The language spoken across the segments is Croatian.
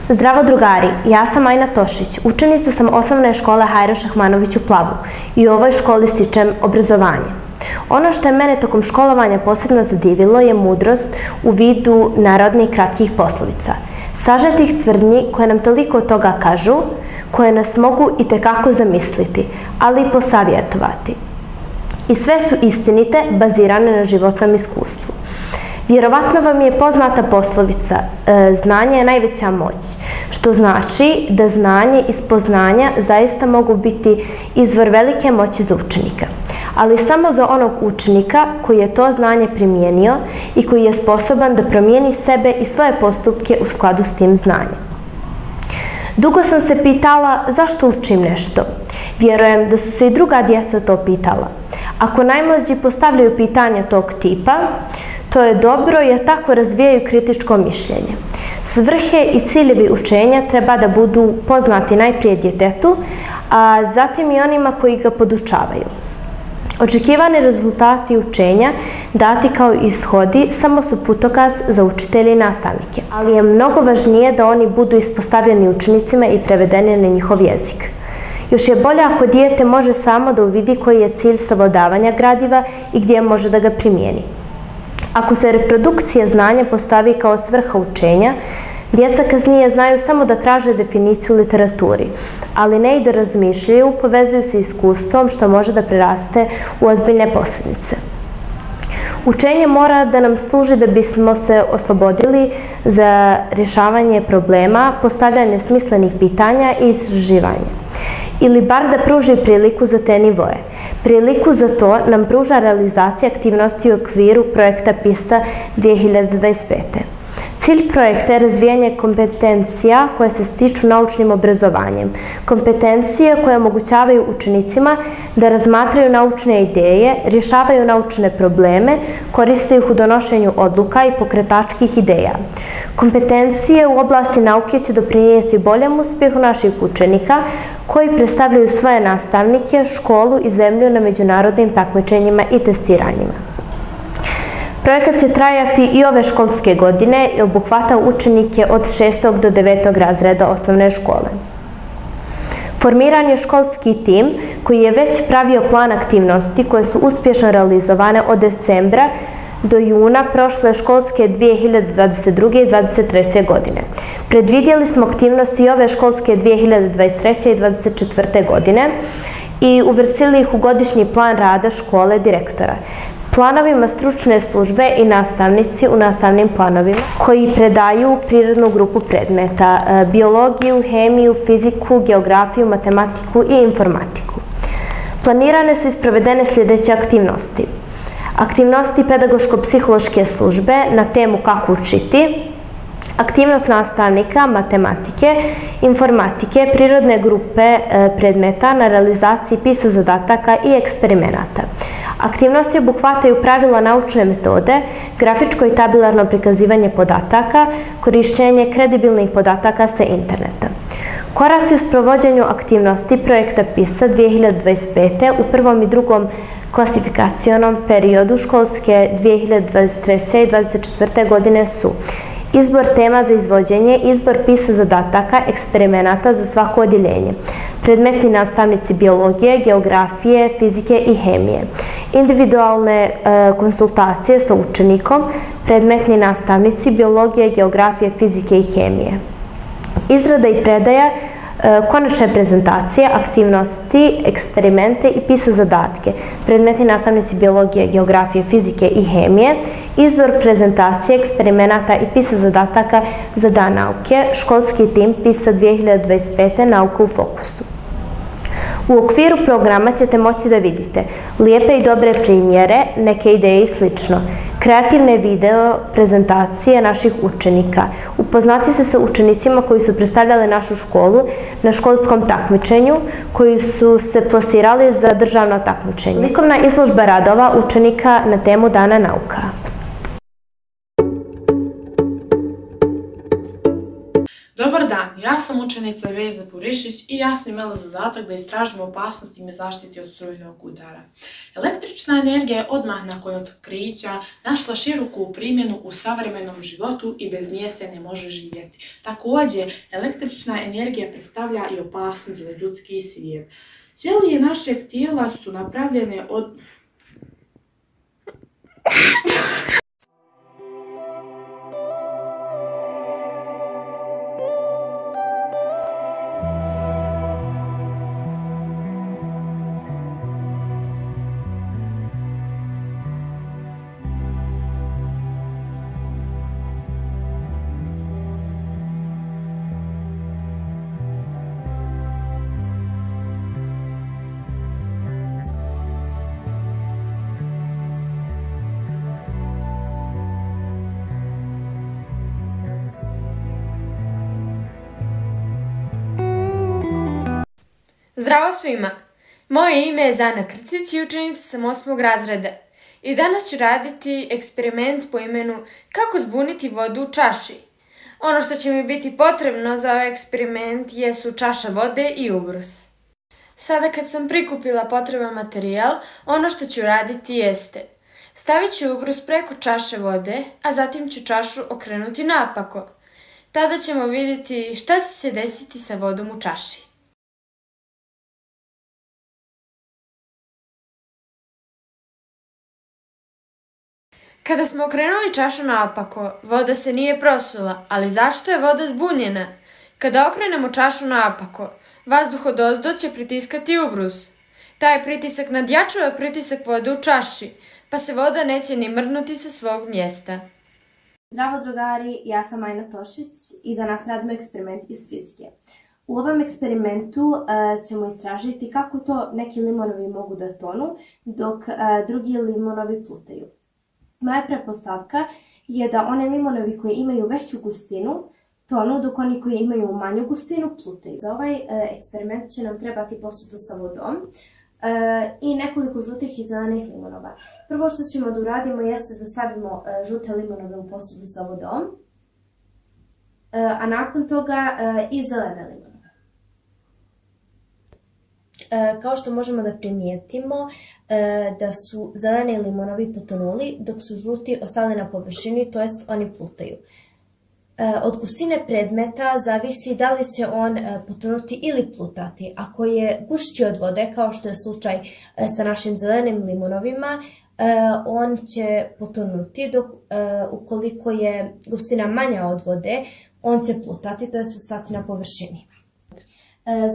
Zdravo drugari, ja sam Ajna Tošić, učenica sam osnovne škole Hajro Šahmanović u Plavu i u ovoj školi stičem obrazovanje. Ono što je mene tokom školovanja posebno zadivilo je mudrost u vidu narodnih kratkih poslovica. Sažetih tvrdnji koje nam toliko toga kažu, koje nas mogu itekako zamisliti, ali i posavjetovati. I sve su istinite, bazirane na životnom iskustvu. Vjerovatno vam je poznata poslovica znanje je najveća moć, što znači da znanje i spoznanja zaista mogu biti izvor velike moći za učenika, ali samo za onog učenika koji je to znanje primijenio i koji je sposoban da promijeni sebe i svoje postupke u skladu s tim znanjem. Dugo sam se pitala zašto učim nešto. Vjerujem da su se i druga djeca to pitala. Ako najmlađi postavljaju pitanja tog tipa, to je dobro jer tako razvijaju kritičko mišljenje. Svrhe i ciljevi učenja treba da budu poznati najprije djetetu, a zatim i onima koji ga podučavaju. Očekivani rezultati učenja dati kao ishodi samo su putokaz za učitelje i nastavnike, ali je mnogo važnije da oni budu ispostavljeni učenicima i prevedeni na njihov jezik. Još je bolje ako dijete može samo da uvidi koji je cilj savladavanja gradiva i gdje može da ga primijeni. Ako se reprodukcija znanja postavi kao svrha učenja, djeca kasnije znaju samo da traže definiciju u literaturi, ali ne i da razmišljaju, povezuju se iskustvom što može da preraste u ozbiljne posljedice. Učenje mora da nam služi da bismo se oslobodili za rješavanje problema, postavljanje smislenih pitanja i istraživanja. Ili bar da pruži priliku za te nivoje. Priliku za to nam pruža realizacija aktivnosti u okviru projekta PISA 2025. Cilj projekta je razvijanje kompetencija koje se stiču naučnim obrazovanjem. Kompetencije koje omogućavaju učenicima da razmatraju naučne ideje, rješavaju naučne probleme, koriste ih u donošenju odluka i pokretačkih ideja. Kompetencije u oblasti nauke će doprinijeti boljem uspjehu naših učenika koji predstavljaju svoje nastavnike, školu i zemlju na međunarodnim takmičenjima i testiranjima. Projekat će trajati i ove školske godine i obuhvata učenike od 6. do 9. razreda osnovne škole. Formiran je školski tim koji je već pravio plan aktivnosti koje su uspješno realizovane od decembra do juna prošle školske 2022. i 2023. godine. Predvidjeli smo aktivnosti i ove školske 2023. i 2024. godine i uvrstili ih u godišnji plan rada škole direktora. Planovima stručne službe i nastavnici u nastavnim planovima koji predaju prirodnu grupu predmeta, biologiju, hemiju, fiziku, geografiju, matematiku i informatiku. Planirane su i sprovedene sljedeće aktivnosti. Aktivnosti pedagoško-psihološke službe na temu kako učiti, aktivnost nastavnika matematike, informatike, prirodne grupe predmeta na realizaciji PISA zadataka i eksperimenata. Aktivnosti obuhvataju pravila naučne metode, grafičko i tabelarno prikazivanje podataka, korištenje kredibilnih podataka sa interneta. Koraci u sprovođenju aktivnosti projekta PISA 2025. u prvom i drugom klasifikacionom periodu školske 2023. i 2024. godine su izbor tema za izvođenje, izbor PISA zadataka, eksperimenata za svako odjeljenje, predmetni nastavnici biologije, geografije, fizike i hemije, individualne konsultacije sa učenikom, predmetni nastavnici biologije, geografije, fizike i hemije, izrada i predaja konačne prezentacije, aktivnosti, eksperimente i PISA zadatke, predmetni nastavnici biologije, geografije, fizike i hemije, izbor prezentacije, eksperimenata i PISA zadataka za dan nauke, školski tim PISA 2025. Nauka u fokusu. U okviru programa ćete moći da vidite lijepe i dobre primjere, neke ideje i slično, kreativne video prezentacije naših učenika, upoznati se sa učenicima koji su predstavljali našu školu na školskom takmičenju, koji su se plasirali za državno takmičenje. Likovna izložba radova učenika na temu Dana nauka. Dobar dan, Ja sam učenica Veza Purišić i ja sam imala zadatak da istražim opasnost i me zaštiti od strujnog udara. Električna energija je odmah nakon otkrića našla široku primjenu u savremenom životu i bez nje se ne može živjeti. Također, električna energija predstavlja i opasnost za ljudski svijet. Ćelije našeg tijela su napravljene od... Zdravo svima! Moje ime je Zana Krcić i učenica sam 8. razreda. I danas ću raditi eksperiment po imenu kako zbuniti vodu u čaši. Ono što će mi biti potrebno za ovaj eksperiment jesu čaša vode i ubrus. Sada kad sam prikupila potreban materijal, ono što ću raditi jeste: stavit ću ubrus preko čaše vode, a zatim ću čašu okrenuti naopako. Tada ćemo vidjeti šta će se desiti sa vodom u čaši. Kada smo okrenuli čašu naopako, voda se nije prosula, ali zašto je voda zbunjena? Kada okrenemo čašu naopako, vazduh odozdo će pritiskati ubrus. Taj pritisak nadjačava pritisak vode u čaši, pa se voda neće ni mrdnuti sa svog mjesta. Zdravo drugari, ja sam Ajna Tošić i danas radimo eksperiment iz fizike. U ovom eksperimentu ćemo istražiti kako to neki limonovi mogu da tonu, dok drugi limonovi plutaju. Moja pretpostavka je da one limonovi koji imaju veću gustinu tonu, dok oni koji imaju manju gustinu plutaju. Za ovaj eksperiment će nam trebati posuda sa vodom i nekoliko žutih i zelenih limonova. Prvo što ćemo da uradimo jeste da stavimo žute limonove u posudu sa vodom, a nakon toga i zelene limonove. Kao što možemo da primijetimo da su zeleni limonovi potonuli, dok su žuti ostali na površini, to jest oni plutaju. Od gustine predmeta zavisi da li će on potonuti ili plutati. Ako je gušći od vode, kao što je slučaj sa našim zelenim limonovima, on će potonuti, dok ukoliko je gustina manja od vode, on će plutati, to jest ostati na površini.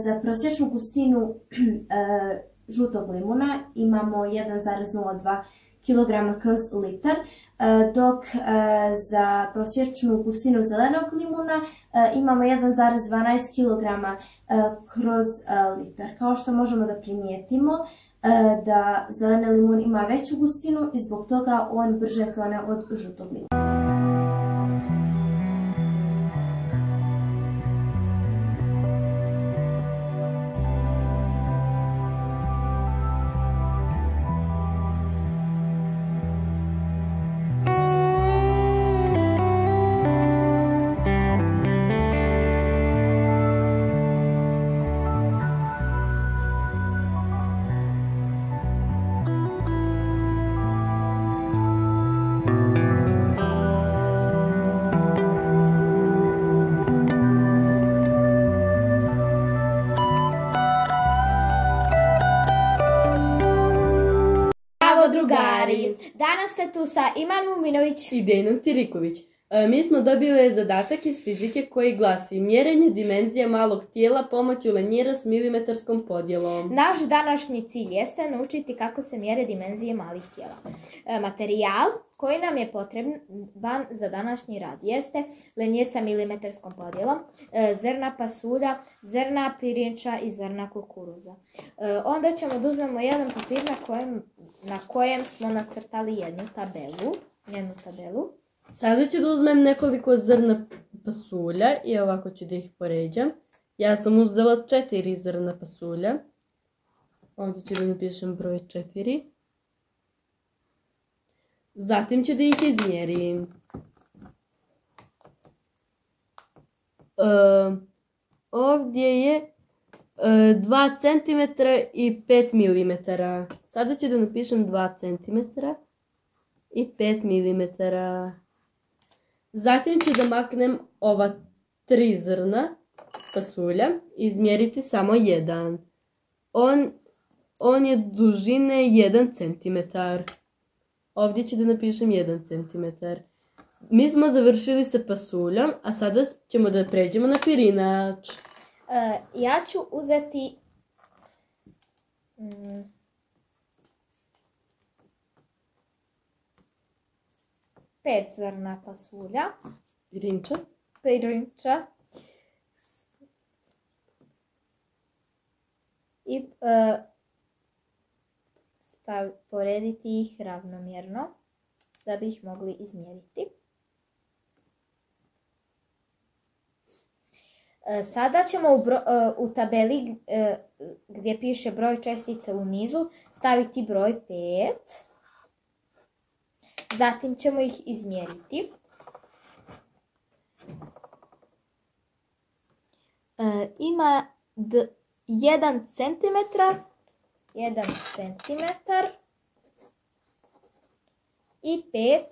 Za prosječnu gustinu žutog limuna imamo 1,02 kg kroz litar, dok za prosječnu gustinu zelenog limuna imamo 1,12 kg kroz litar. Kao što možemo da primijetimo da zeleni limun ima veću gustinu i zbog toga on brže tone od žutog limuna. Drugari, danas ste tu sa Iman Muminović i Dejnom Tiriković. Mi smo dobili zadatak iz fizike koji glasi: mjerenje dimenzija malog tijela pomoću lenjera s milimetarskom podjelom. Naš današnji cilj jeste naučiti kako se mjere dimenzije malih tijela. Materijal koji nam je potreban za današnji rad jeste lenjer sa milimetarskom podjelom, zrna pasulja, zrna pirinča i zrna kukuruza. Onda ćemo da uzmemo jedan papir na kojem smo nacrtali jednu tabelu. Sada ću da uzmem nekoliko zrna pasulja i ovako ću da ih poređam. Ja sam uzela 4 zrna pasulja. Ovdje ću da napišem broj 4. Zatim ću da ih izmjerim. ovdje je 2 cm i 5 mm. Sada ću da napišem 2 cm i 5 mm. Zatim ću da maknem ova 3 zrna pasulja i izmjeriti samo jedan. On je dužine 1 cm. Ovdje ću da napišem 1 cm. Mi smo završili sa pasuljom, a sada ćemo da pređemo na pirinač. Ja ću uzeti 5 zrna pasulja. Pirinča. I porediti ih ravnomjerno da bi ih mogli izmjeriti. Sada ćemo u tabeli gdje piše broj čestica u nizu staviti broj 5. Zatim ćemo ih izmjeriti. Ima 1 centimetar i 5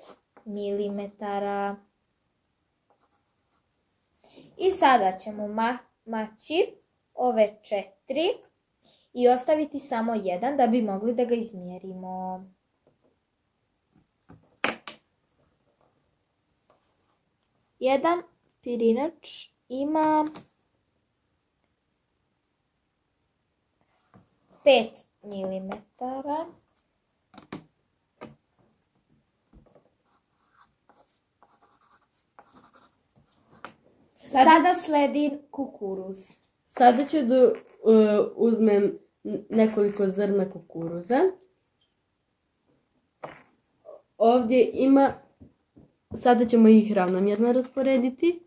milimetara. I sada ćemo maći ove 4 i ostaviti samo 1 da bi mogli da ga izmjerimo. Jedan pirinač ima 5 milimetara. Sada sledi kukuruz. Sada ću da uzmem nekoliko zrna kukuruza. Ovdje ima, sada ćemo ih ravnomjerno rasporediti.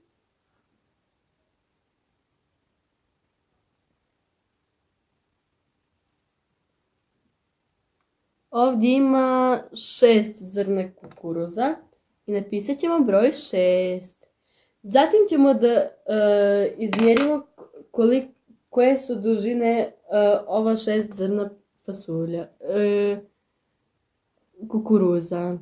Ovdje ima 6 zrna kukuruza i napisat ćemo broj 6. Zatim ćemo da izmjerimo koje su dužine ova 6 zrna pasulja, kukuruza.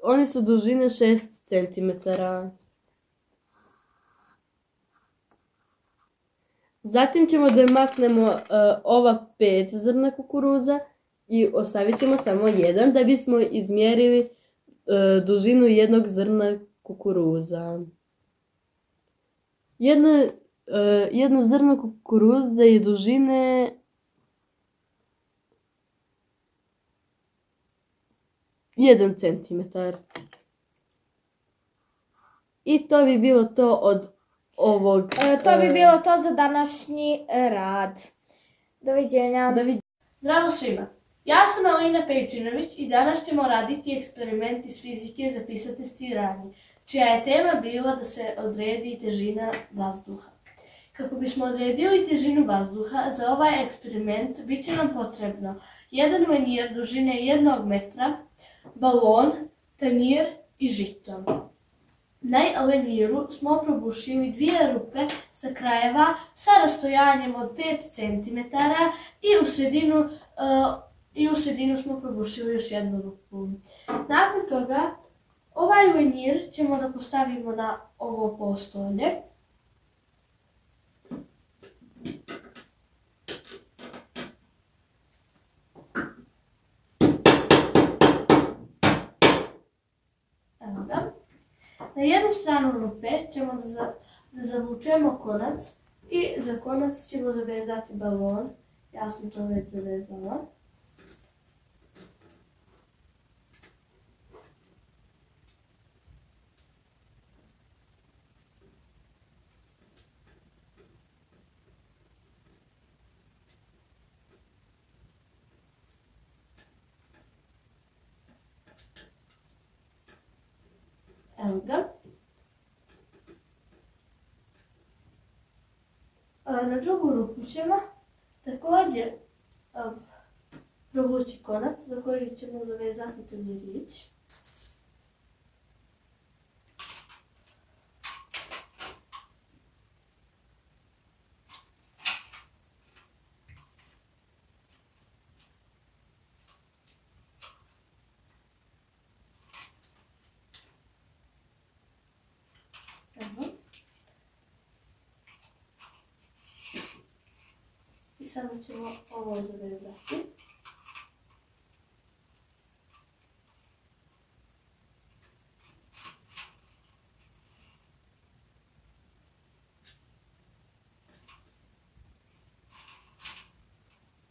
Oni su dužine 6 cm. Zatim ćemo da maknemo ova 5 zrna kukuruza i ostavit ćemo samo 1 da bismo izmjerili dužinu jednog zrna kukuruza. Jedno zrno kukuruza je dužine 1 centimetar. I to bi bilo to od ovog... To bi bilo to za današnji rad. Doviđenja. Zdravo svima! Ja sam Alina Pejčinović i danas ćemo raditi eksperiment iz fizike za PISA testiranje, čija je tema bila da se odredi težina vazduha. Kako bismo odredili težinu vazduha, za ovaj eksperiment bit će nam potrebno jedan lenjer dužine 1 metra, balon, tanjir i žito. Na lenjiru smo probušili 2 rupe sa krajeva sa rastojanjem od 5 cm i u sredinu smo probušili još 1 rupu. Nakon toga ovaj lenjir ćemo da postavimo na ovo postolje. Evo ga. Na jednu stranu rupe ćemo da zavučemo konac i za konac ćemo zavezati balon. Ja sam to već zavezala. Evo ga. Na drugu ruku ćemo također provući konac za koji ćemo zavezati tanjirić. sada ćemo ovo zavezati.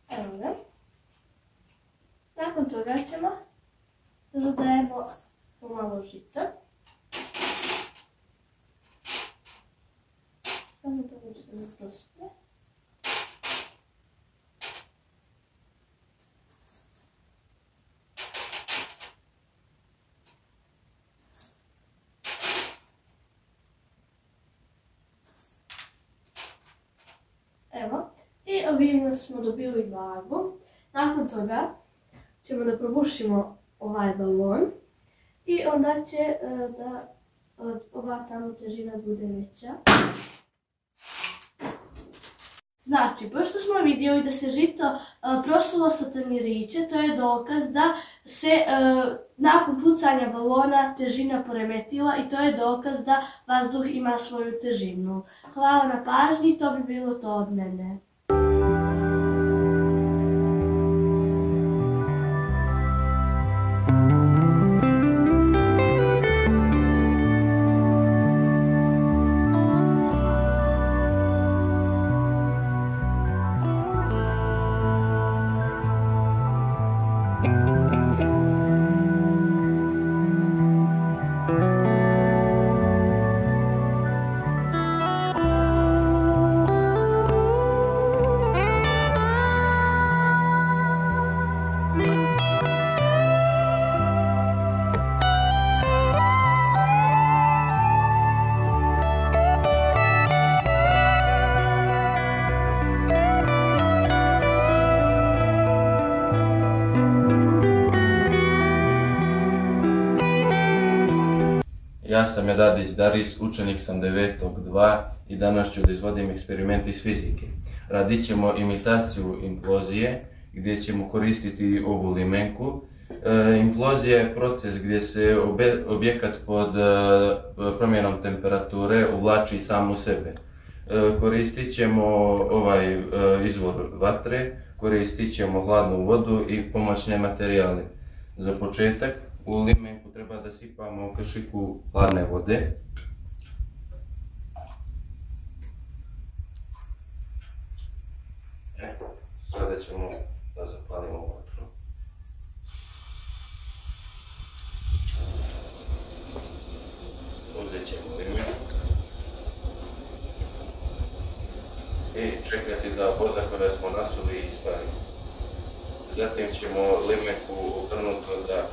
Evo ga. Nakon toga ćemo dodajemo pomalo žita. Samo da se ne prospe. Evo, i ovim smo dobili vagu. Nakon toga ćemo da probušimo ovaj balon i onda će da ova tamo težina bude veća. Znači, pošto smo vidjeli da se žito prosulo sa tanjiriće, to je dokaz da se nakon pucanja balona težina poremetila i to je dokaz da vazduh ima svoju težinu. Hvala na pažnji, to bi bilo to od mene. Ja sam Jadadić Daris, učenik sam 9.2 i danas ću da izvodim eksperiment iz fizike. Radit ćemo imitaciju implozije gdje ćemo koristiti ovu limenku. Implozija je proces gdje se objekat pod promjenom temperature uvlači sam u sebe. Koristit ćemo ovaj izvor vatre, koristit ćemo hladnu vodu i pomoćne materijale. Za početak u limenku treba da sipamo kašiku hladne vode. Sada ćemo da zapalimo vatru. Uzet ćemo limen i čekati da voda koju smo nasuli ispari. Zatim ćemo limenku obrnuto da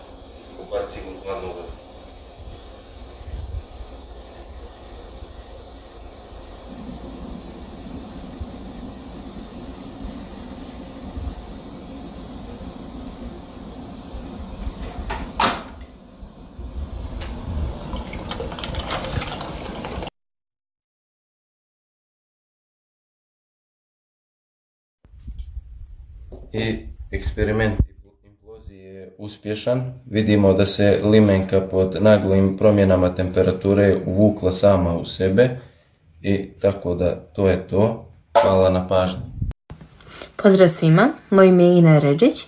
ubacimo u hladnu vodu. I eksperiment implozije je uspješan. Vidimo da se limenka pod naglim promjenama temperature uvukla sama u sebe i tako da to je to. Hvala na pažnji. Pozdrav svima, moje ime je Ina Ređić.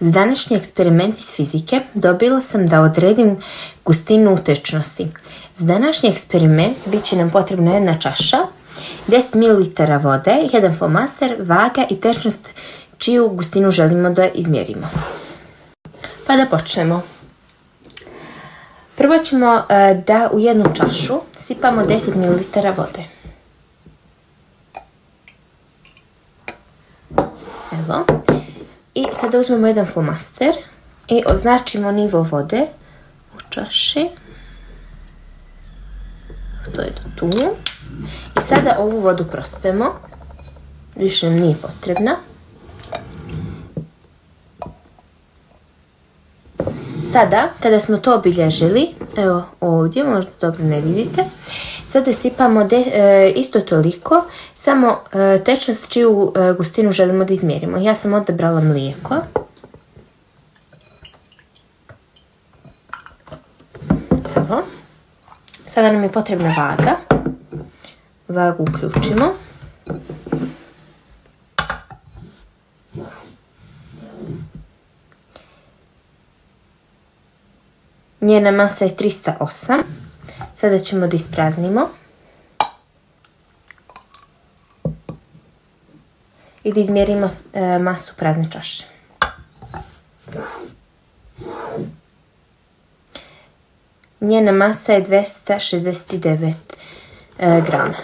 Za današnji eksperiment iz fizike dobila sam da odredim gustinu tečnosti. Za današnji eksperiment bit će nam potrebna jedna čaša, 10 ml vode, jedan flomaster, vaga i tečnost čiju gustinu želimo da izmjerimo. Pa da počnemo. Prvo ćemo da u jednu čašu sipamo 10 ml vode. Evo. I sada uzmemo jedan flomaster i označimo nivo vode u čaši. To je do tu. I sada ovu vodu prospemo. Više nam nije potrebna. Sada, kada smo to obilježili, evo ovdje, možda dobro ne vidite, sada sipamo isto toliko, samo tečnost čiju gustinu želimo da izmjerimo. Ja sam odabrala mlijeko. Evo. Sada nam je potrebna vaga. Vagu uključimo. Njena masa je 308. Sada ćemo da ispraznimo. I da izmjerimo masu prazne čaše. Njena masa je 269 grama.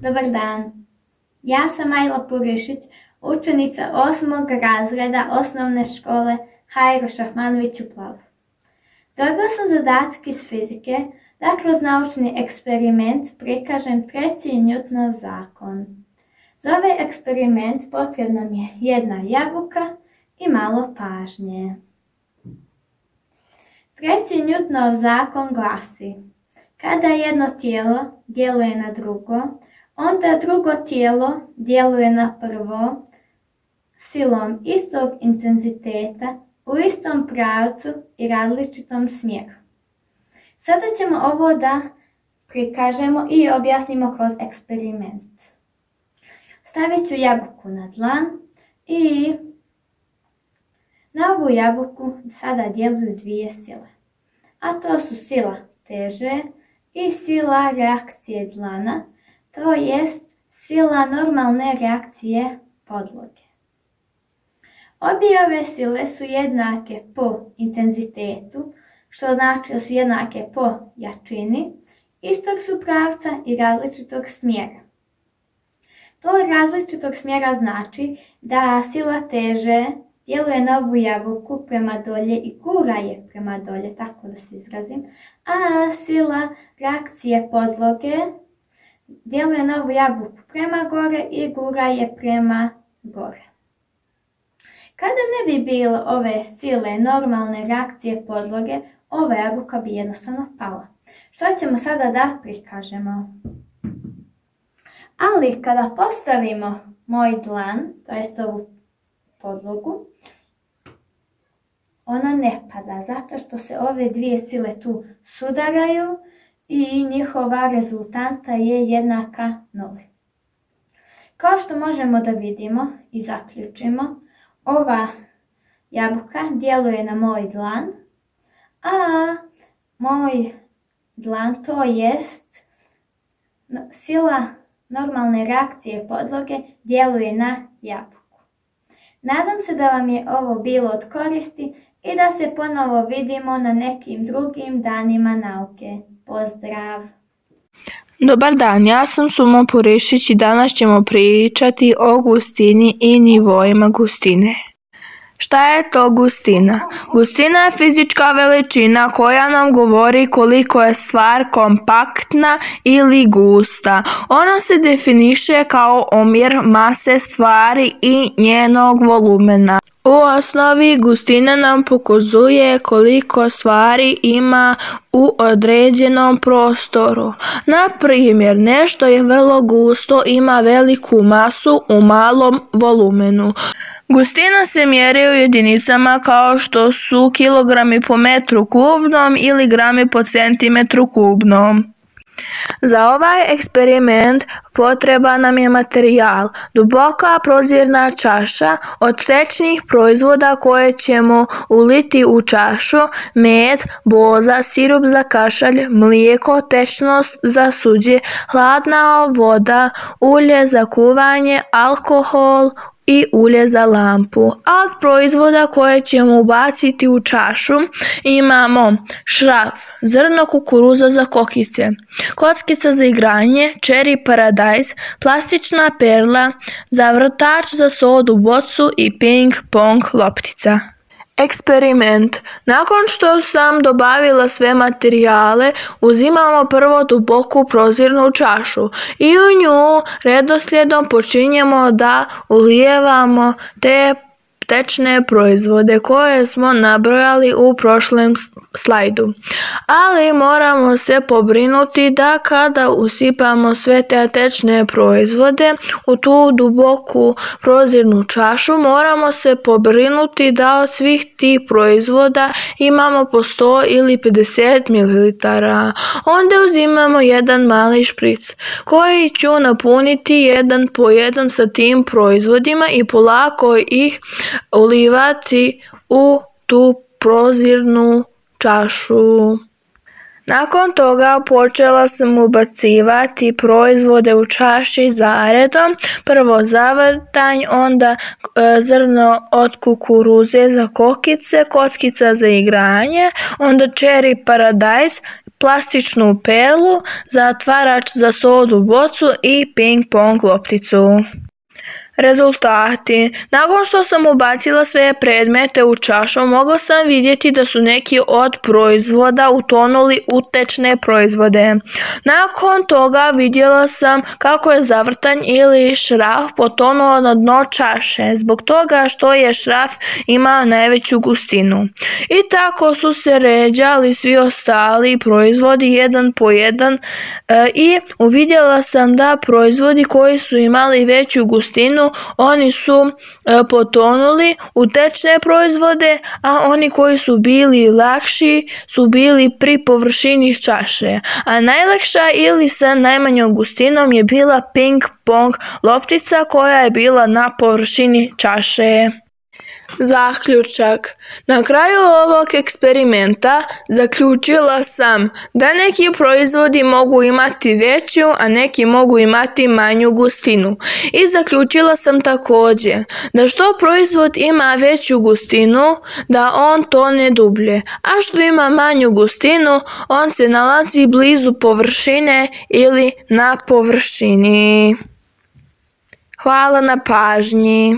Dobar dan, ja sam Ajla Purišić, učenica 8. razreda osnovne škole Hajro Šahmanović u Plavu. Dobila sam zadatak iz fizike da kroz naučni eksperiment prikažem treći Newtonov zakon. Za ovaj eksperiment potrebna mi je jedna jabuka i malo pažnje. Treći Newtonov zakon glasi: kada jedno tijelo djeluje na drugo, onda drugo tijelo djeluje na prvo silom istog intenziteta u istom pravcu i različitom smjeru. Sada ćemo ovo da prikažemo i objasnimo kroz eksperiment. Stavit ću jabuku na dlan i na ovu jabuku sada djeluju dvije sile. A to su sila teže i sila reakcije dlana, to jest sila normalne reakcije podloge. Obje ove sile su jednake po intenzitetu, što znači da su jednake po jačini, istog su pravca i različitog smjera. To različitog smjera znači da sila teže djeluje na ovu jabuku prema dolje i gura je prema dolje, tako da se izrazim, a sila reakcije podloge djeluje na ovu jabuku prema gore i gura je prema gore. Kada ne bi bilo ove sile normalne reakcije podloge, ova jabuka bi jednostavno pala. Što ćemo sada da prikažemo? Ali kada postavimo moj dlan, to jest ovu podlogu, ona ne pada, zato što se ove dvije sile tu sudaraju i njihova rezultanta je jednaka nuli. Kao što možemo da vidimo i zaključimo, ova jabuka djeluje na moj dlan, a moj dlan, to jest sila normalne reakcije podloge, djeluje na jabuku. Nadam se da vam je ovo bilo od koristi i da se ponovo vidimo na nekim drugim danima nauke. Pozdrav! Dobar dan, ja sam Sumo Purišić i danas ćemo pričati o gustini i nivoima gustine. Šta je to gustina? Gustina je fizička veličina koja nam govori koliko je stvar kompaktna ili gusta. Ona se definiše kao omjer mase stvari i njenog volumena. U osnovi gustina nam pokazuje koliko stvari ima u određenom prostoru. Na primjer, nešto je vrlo gusto, ima veliku masu u malom volumenu. Gustina se mjeri u jedinicama kao što su kilogrami po metru kubnom ili grami po centimetru kubnom. Za ovaj eksperiment potreban nam je materijal, duboka prozirna čaša od tečnih proizvoda koje ćemo uliti u čašu, med, boza, sirup za kašalj, mlijeko, tečnost za suđe, hladna voda, ulje za kuvanje, alkohol i ulje za lampu. A od proizvoda koje ćemo ubaciti u čašu imamo šraf, zrno kukuruza za kokice, kockica za igranje, cherry paradise, plastična perla, zavrtač za sodu bocu i ping pong loptica. Eksperiment. Nakon što sam dobavila sve materijale, uzimamo prvo duboku prozirnu čašu i u nju redoslijedom počinjemo da ulijevamo te tečne proizvode koje smo nabrojali u prošlom slajdu. Ali moramo se pobrinuti da kada usipamo sve te tečne proizvode u tu duboku prozirnu čašu, moramo se pobrinuti da od svih tih proizvoda imamo po 100 ili 50 ml. Onda uzimamo jedan mali špric koji ću napuniti jedan po jedan sa tim proizvodima i polako ih ulivati u tu prozirnu čašu. Nakon toga počela sam ubacivati proizvode u čaši zaredom. Prvo zavrtanj, onda zrno od kukuruze za kokice, kockica za igranje, onda cherry paradajz, plastičnu perlu, zatvarač za sodu bocu i ping pong lopticu. Rezultati. Nakon što sam ubacila sve predmete u čašu, mogla sam vidjeti da su neki od proizvoda utonuli u tečne proizvode. Nakon toga vidjela sam kako je zavrtanj ili šraf potonuo na dno čaše, zbog toga što je šraf imao najveću gustinu. I tako su se ređali svi ostali proizvodi jedan po jedan i uvidjela sam da proizvodi koji su imali veću gustinu, oni su potonuli u tečne proizvode, a oni koji su bili lakši su bili pri površini čaše. A najlakša ili sa najmanjom gustinom je bila ping pong loptica koja je bila na površini čaše. Zaključak. Na kraju ovog eksperimenta zaključila sam da neki proizvodi mogu imati veću, a neki mogu imati manju gustinu. I zaključila sam također da što proizvod ima veću gustinu, da on tone dublje, a što ima manju gustinu, on se nalazi blizu površine ili na površini. Hvala na pažnji.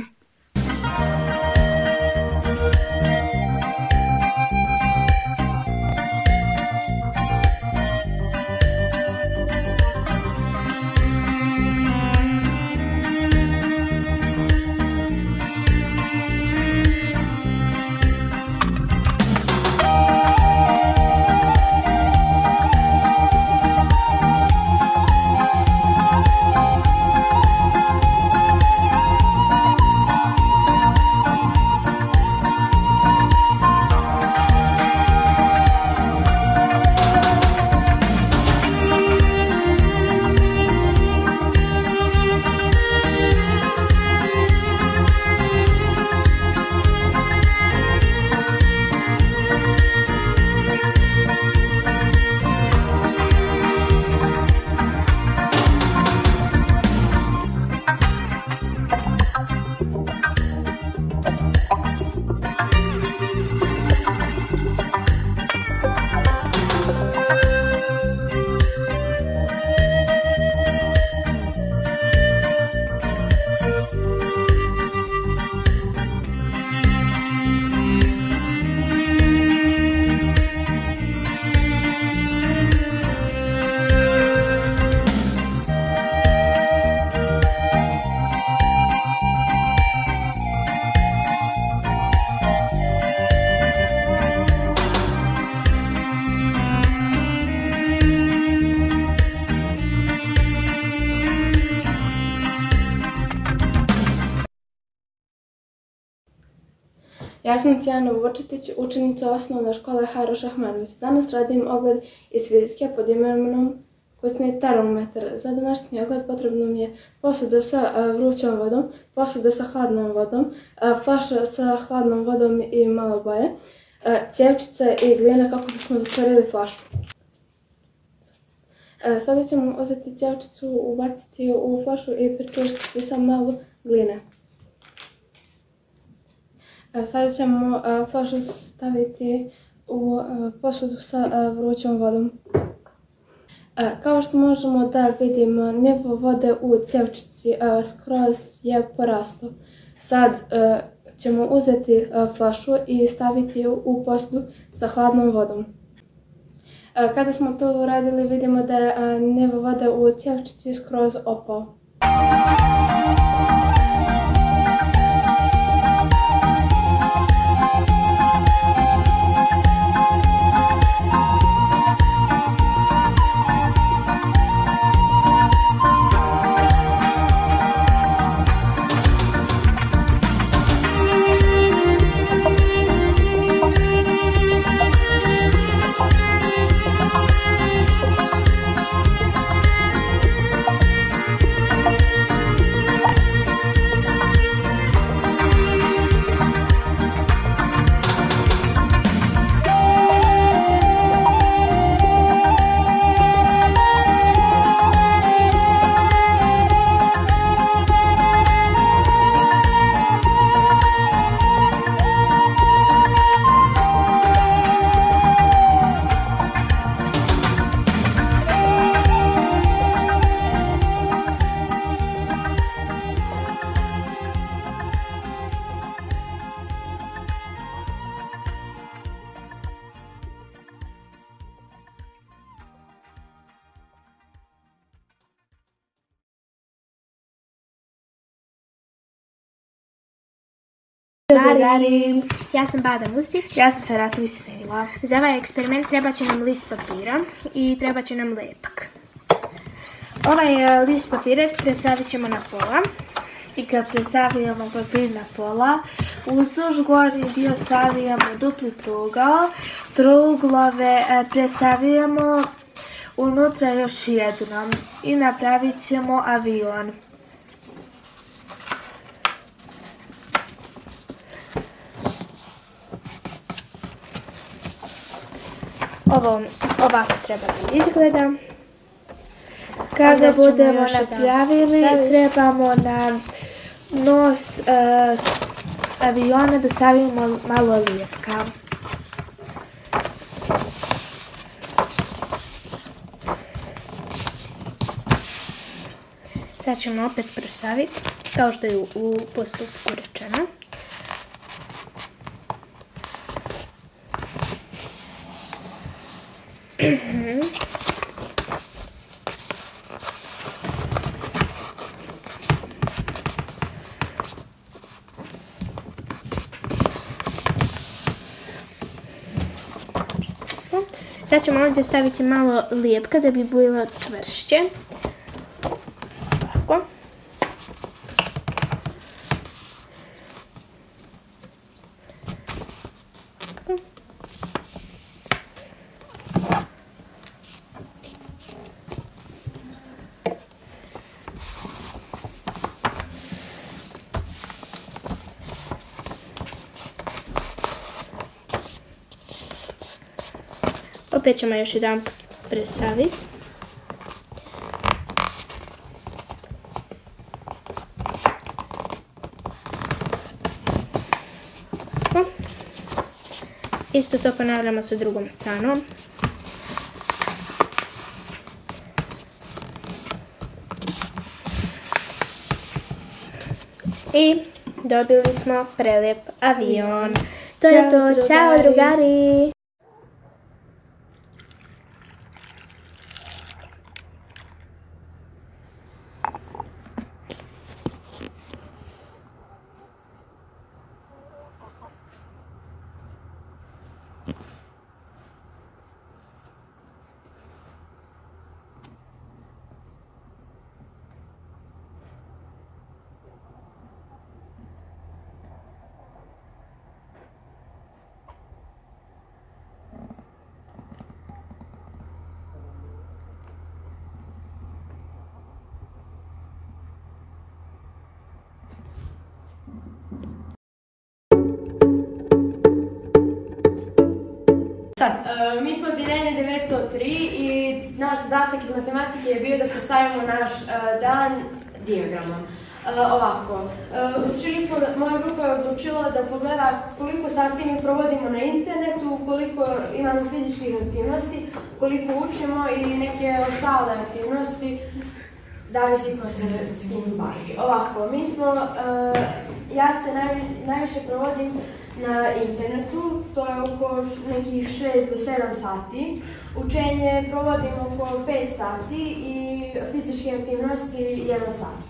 Ja sam Tijana Vučetić, učenica osnovne škole Hajro Šahmanović. Danas radim ogled iz fizike pod imenom kućni termometar. Za današnji ogled potrebno mi je posuda sa vrućom vodom, posuda sa hladnom vodom, flaša sa hladnom vodom i malo boje, cjevčica i glina kako bismo zatvorili flašu. Sada ćemo uzeti cjevčicu, ubaciti u flašu i pričvrstiti sa malo gline. Sada ćemo flašu staviti u posudu sa vrućom vodom. Kao što možemo da vidimo, nivo vode u cjevčici skroz je porastao. Sad ćemo uzeti flašu i staviti ju u posudu sa hladnom vodom. Kada smo to uradili, vidimo da je nivo vode u cjevčici skroz opao. Drugari, ja sam Bada Musić. Ja sam Feratović Snejla. Za ovaj eksperiment treba će nam list papira i treba će nam lepak. Ovaj list papira presavit ćemo na pola. I kad presavijamo papir na pola, uzduž gornji dio savijamo dupli trougao, trouglove presavijamo unutra još jednom i napravit ćemo avion. Ovo ovako treba da izgleda. Kada budemo napravili, trebamo na nos aviona da stavimo malo lijepka. Sad ćemo opet presaviti, kao što je u postupku rečeno. Sad ćemo ovdje staviti malo lijepka da bi bilo čvršće. Ovako. Opet ćemo još jedan presaviti. Isto to ponavljamo sa drugom stranom. I dobili smo prelijep avion. To je to, čao drugari! Mi smo odjeljenje 903 i naš zadatak iz matematike je bio da predstavimo naš dan dijagramom. Ovako, moja grupa je odlučila da pogleda koliko sati mi provodimo na internetu, koliko imamo fizičkih aktivnosti, koliko učimo i neke ostale aktivnosti. zavisi ko se s kim bavi. Ovako, ja se najviše provodim na internetu, to je oko nekih 6 do 7 sati. Učenje provodim oko 5 sati i fizičke aktivnosti 1 sat.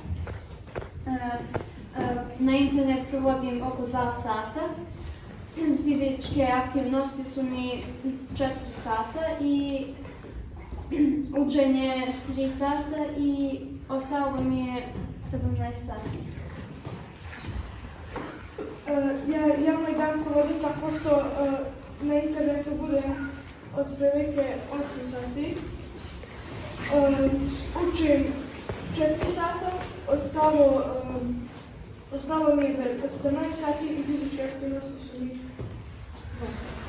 Na internet provodim oko 2 sata. Fizičke aktivnosti su mi 4 sata i učenje 3 sata i ostalo mi je 17 sati. Ja moj dan provodim tako što na internetu bude otprilike 8 sati. Učim 4 sata, ostalo mi je 17 sati i fizičke aktivnosti su mi 2 sata.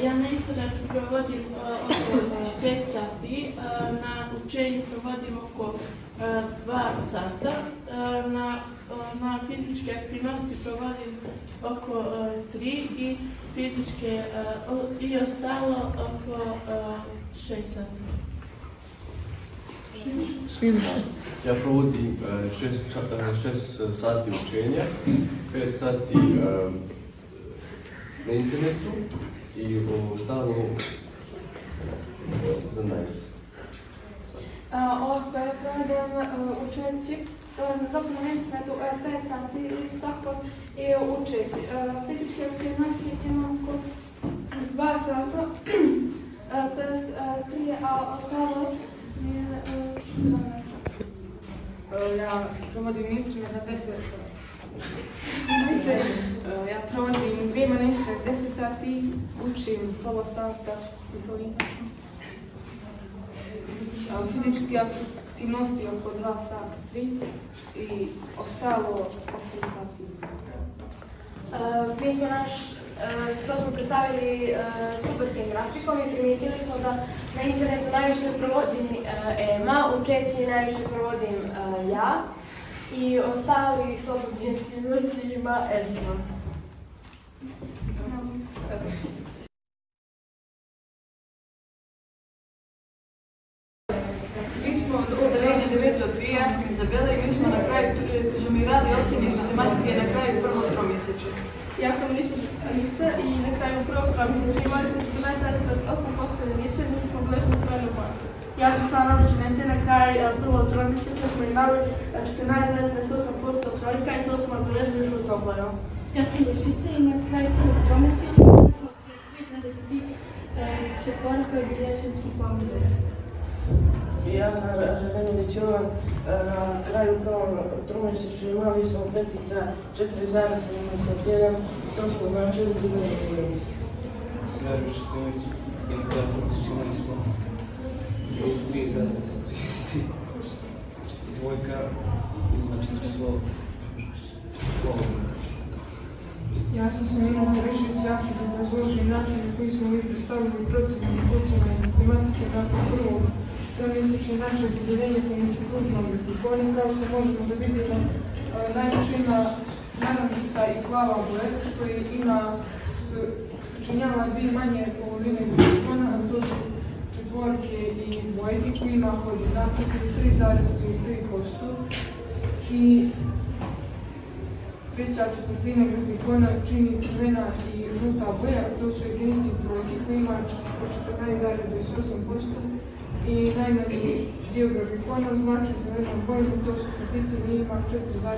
Ja na internetu provodim oko 5 sati, na učenju provodim oko 2 sata, na fizičke aktivnosti provodim oko 3 i fizičke i ostalo oko 6 sati. Ja provodim 6 sati učenja, 5 sati na internetu i ostalo 17. Ovako ja provedem učenci, zapravo na internetu 5 sati isto tako i učenci. Fizičke aktivnosti imam oko 2 sata, to jest 3, a ostalo je 17 sati. Ja provodim internet na 10 sati. Ja provodim vrijeme na internet 10 sati, učim pola sata i to nije tačno. Fizičke aktivnosti oko 2 sata, 3 i ostalo 8 sati. Mi smo to smo predstavili stuparskim grafikom i primijetili smo da na internetu najviše provodim Ema, učenje najviše provodim ja i ostali slobodni aktivnosti ima Esma. Mi smo odeljenje 9 od 2, ja sam Izabela i mi smo na kraju sumirali ocjene iz matematike na kraju prvog tromjesečja. Ja sam Anisa i na kraju prvog tromjesečja imali smo 14,8% jedinice, mi smo beležili srednju ocjenu. Ja sam Sana Rođenente, na kraju prvog tromjesečja smo imali 14,8% trojka i to smo beležili žutom bojom. Ja sam Dušica i na kraju prvog tromjesečja imali smo 33,3 četvorka i bilježnički pogled. Ja sam Radenović Jovan, na kraju prvom tromjesečju imali smo petica 4,71, to smo značili za godinu. Sverbiš Radenović i na kraju tromjesečju imali smo 33,33 dvojka i znači smo to polovno. Ja sam Samina Terešić, ja ću da razložim način na koji smo mi predstavili procjenu ocjena iz matematike nakon prvog tromjesečja našeg udjeljenja pomoću kružnog grafikona. Kao što možemo da vidimo, najviše ima narančasta i plava boja, što sačinjava 2 manje polovine grafikona, a to su četvorke i dvojke koji ima koordinate 33,33% i treća četvrtina grafikona čini crvena i žuta boja, to su jedinice i brojke koji ima 14,28% i najmanji dio grafikona znači zelenom bojom, to su petice, njih ima 4,70%.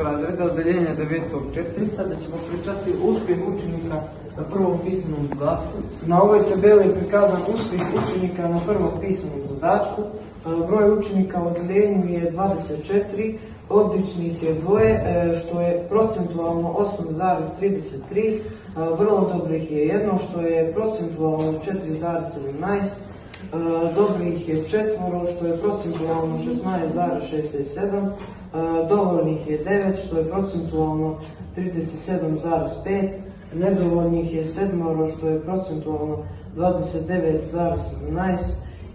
Razreda odeljenja 9.4. Sada ćemo pričati uspjeh učenika na prvom pisanom zadatku. Na ovoj tabeli je prikazan uspjeh učenika na prvom pisanom zadatku. Broj učenika u odeljenju je 24, odličnih je 2, što je procentualno 8,33, vrlo dobrih je 1, što je procentualno 4,17, dobrih je 4, što je procentualno 16,67, dovoljnih je 9, što je procentualno 37,5, nedovoljnih je 7, što je procentualno 29,17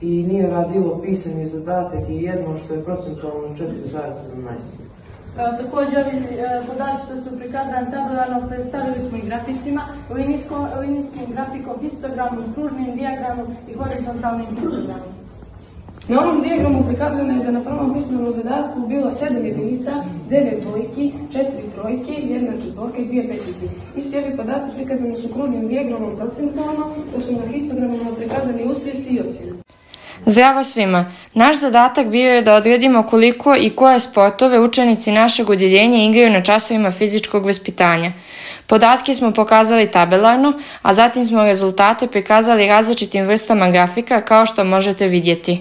i nije radilo pisani zadatak i 1, što je procentualno 4,17. Također ovi podaci što su prikazani tabelarno predstavili smo i graficima, linijskim grafikom, histogramom, kružnim dijagramom i horizontalnim histogramom. Na ovom dijagramu prikazano je da na prvom pismenom zadatku bilo 7 jedinica, 9 dvojki, 4 trojke, 1 četvorka i 2 petice. Isti ovi podaci prikazani su kružnim dijagramom procentualno, dok su na histogramima prikazani uspjesi i ocjene. Zdravo svima! Naš zadatak bio je da odredimo koliko i koje sportove učenici našeg odjeljenja igraju na časovima fizičkog vaspitanja. Podatke smo pokazali tabelarno, a zatim smo rezultate prikazali različitim vrstama grafika kao što možete vidjeti.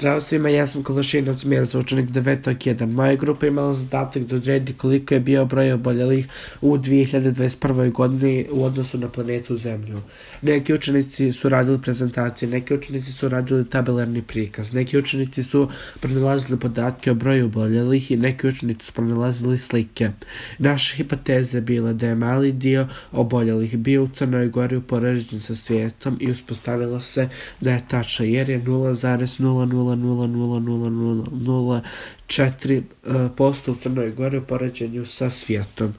Zdravo svima, ja sam Kološinac Mirza, učenik 9.1. Moja grupa imala zadatak da odredi koliko je bio broj oboljelih u 2021. godini u odnosu na planetu Zemlju. Neki učenici su radili prezentacije, neki učenici su radili tabelarni prikaz, neki učenici su pronalazili podatke o broju oboljelih i neki učenici su pronalazili slike. Naša hipoteza je bila da je mali dio oboljelih bio u Crnoj Gori upoređen sa svijetom i uspostavilo se da je tačno, jer je 0,00004% u Crnoj Gori u poređenju sa svijetom.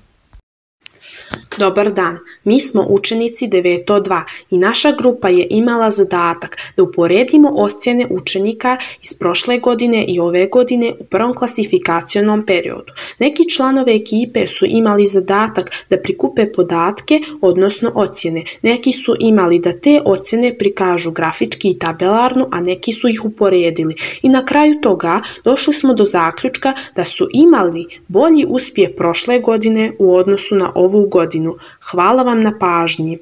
Dobar dan, mi smo učenici 9.2 i naša grupa je imala zadatak da uporedimo ocjene učenika iz prošle godine i ove godine u prvom klasifikacionom periodu. Neki članovi ekipe su imali zadatak da prikupe podatke, odnosno ocjene. Neki su imali da te ocjene prikažu grafički i tabelarno, a neki su ih uporedili. I na kraju toga došli smo do zaključka da su imali bolji uspjeh prošle godine u odnosu na ovu godinu. Hvala vam na pažnji.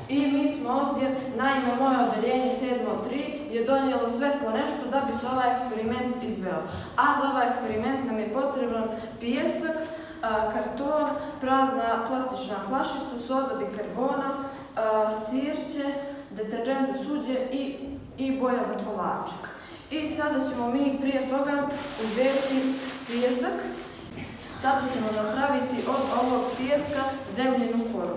I mi smo ovdje, naime moje odeljenje 7.3 je donijelo sve po nešto da bi se ovaj eksperiment izveo. A za ovaj eksperiment nam je potreban pijesak, karton, prazna plastična flašica, soda bikarbona, sirće, deterđent za suđe i boja za kolače. I sada ćemo mi prije toga uzeti pijesak. Sada ćemo napraviti od ovog pijeska zemljinu koru.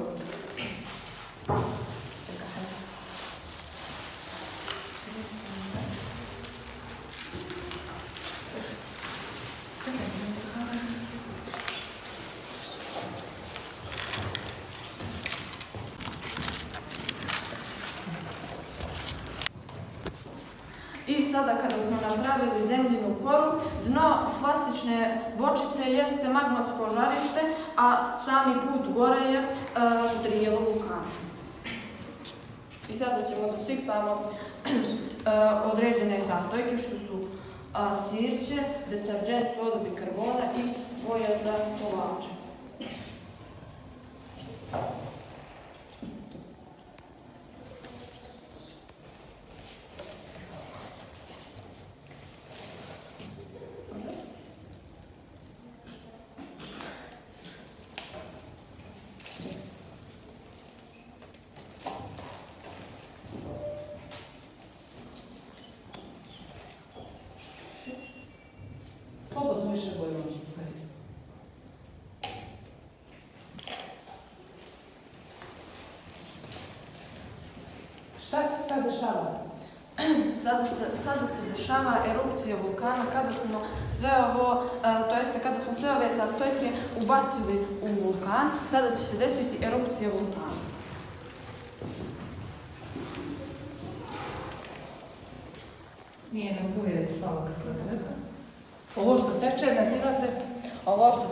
I sada kada smo napravili zemljinu koru, dno plastične bočice jeste magmatsko žarište, a sami put gore je ždrijelo vulkana. I sada ćemo dosipamo određene sastojke što su sirće, deterđent, soda bikarbona i boja za kolače. Slobodno više boje možete staviti. Šta se sad dešava? Sada se dešava erupcija vulkana kada smo sve ovo, to jeste kada smo sve ove sastojke ubacili u vulkan, sada će se desiti erupcija vulkana. Nije nam buja ispala kako je rekao. Ovo što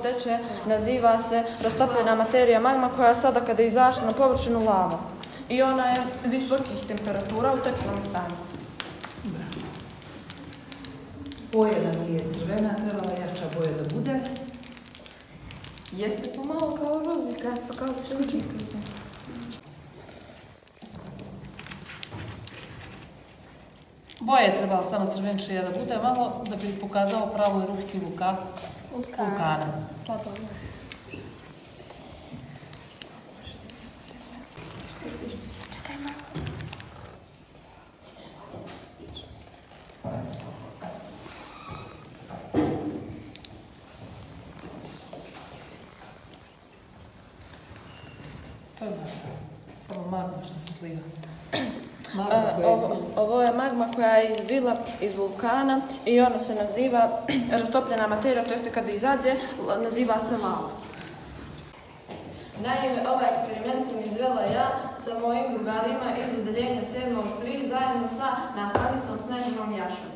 teče naziva se rastopljena materija magma koja je sada kada je izašla na površinu lava. I ona je visokih temperatura u tečnom stanju. Boja da nije crvena, trebala jača boja da bude. Jeste pomalo kao rozikasto, kao da se uči. Boja je trebala samo crvenčija da bude malo da bi pokazao pravu erupciju vulkana. Pa dobro. To je samo magma što se sliva. Ovo je magma koja je izbila iz vulkana i ona se naziva rastopljena materija, to jeste kada izađe, naziva se lava. Naime, ovaj eksperiment sam izvela ja sa mojim drugarima iz odeljenja 7.3 zajedno sa nastavnicom Snežanom Jašom.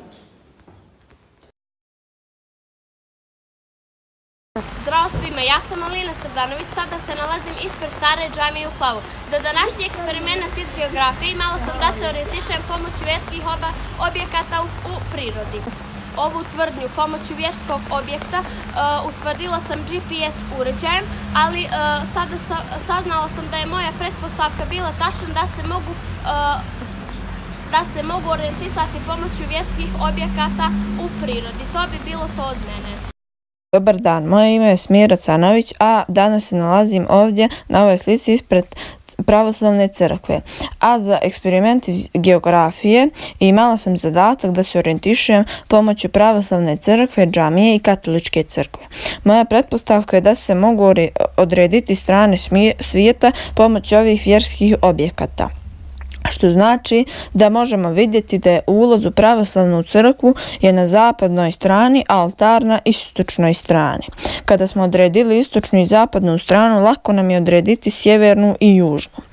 Zdravo svima, ja sam Alina Srdanović, sada se nalazim ispred stare džamije u Plavu. Za današnji eksperiment iz geografije imala sam da se orijentišem pomoću vjerskih objekata u prirodi. Ovu tvrdnju pomoću vjerskog objekta utvrdila sam GPS uređajem, ali saznala sam da je moja pretpostavka bila tačna da se mogu orijentisati pomoću vjerskih objekata u prirodi. To bi bilo to od mene. Dobar dan, moje ime je Smira Canović, a danas se nalazim ovdje na ovoj slici ispred pravoslavne crkve. A za eksperiment iz geografije imala sam zadatak da se orijentišem pomoću pravoslavne crkve, džamije i katoličke crkve. Moja pretpostavka je da se mogu odrediti strane svijeta pomoću ovih vjerskih objekata. Što znači da možemo vidjeti da je ulaz u pravoslavnu crkvu je na zapadnoj strani, a oltar na istočnoj strani. Kada smo odredili istočnu i zapadnu stranu, lako nam je odrediti sjevernu i južnu.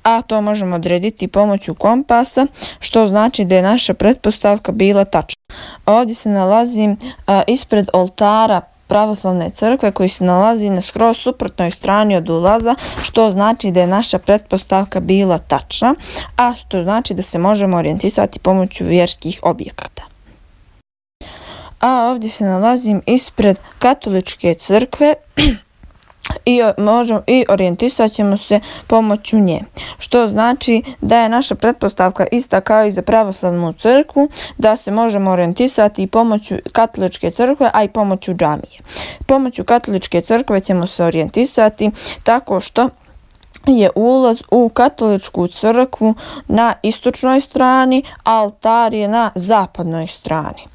A to možemo odrediti pomoću kompasa, što znači da je naša pretpostavka bila tačna. Ovdje se nalazim ispred oltara pravoslavne crkve koji se nalazi na skroz suprotnoj strani od ulaza, što znači da je naša pretpostavka bila tačna, a što znači da se možemo orijentisati pomoću vjerskih objekata. A ovdje se nalazim ispred katoličke crkve i orijentisat ćemo se pomoću nje. Što znači da je naša pretpostavka ista kao i za pravoslavnu crkvu, da se možemo orijentisati i pomoću katoličke crkve, a i pomoću džamije. Pomoću katoličke crkve ćemo se orijentisati tako što je ulaz u katoličku crkvu na istočnoj strani, a altar je na zapadnoj strani.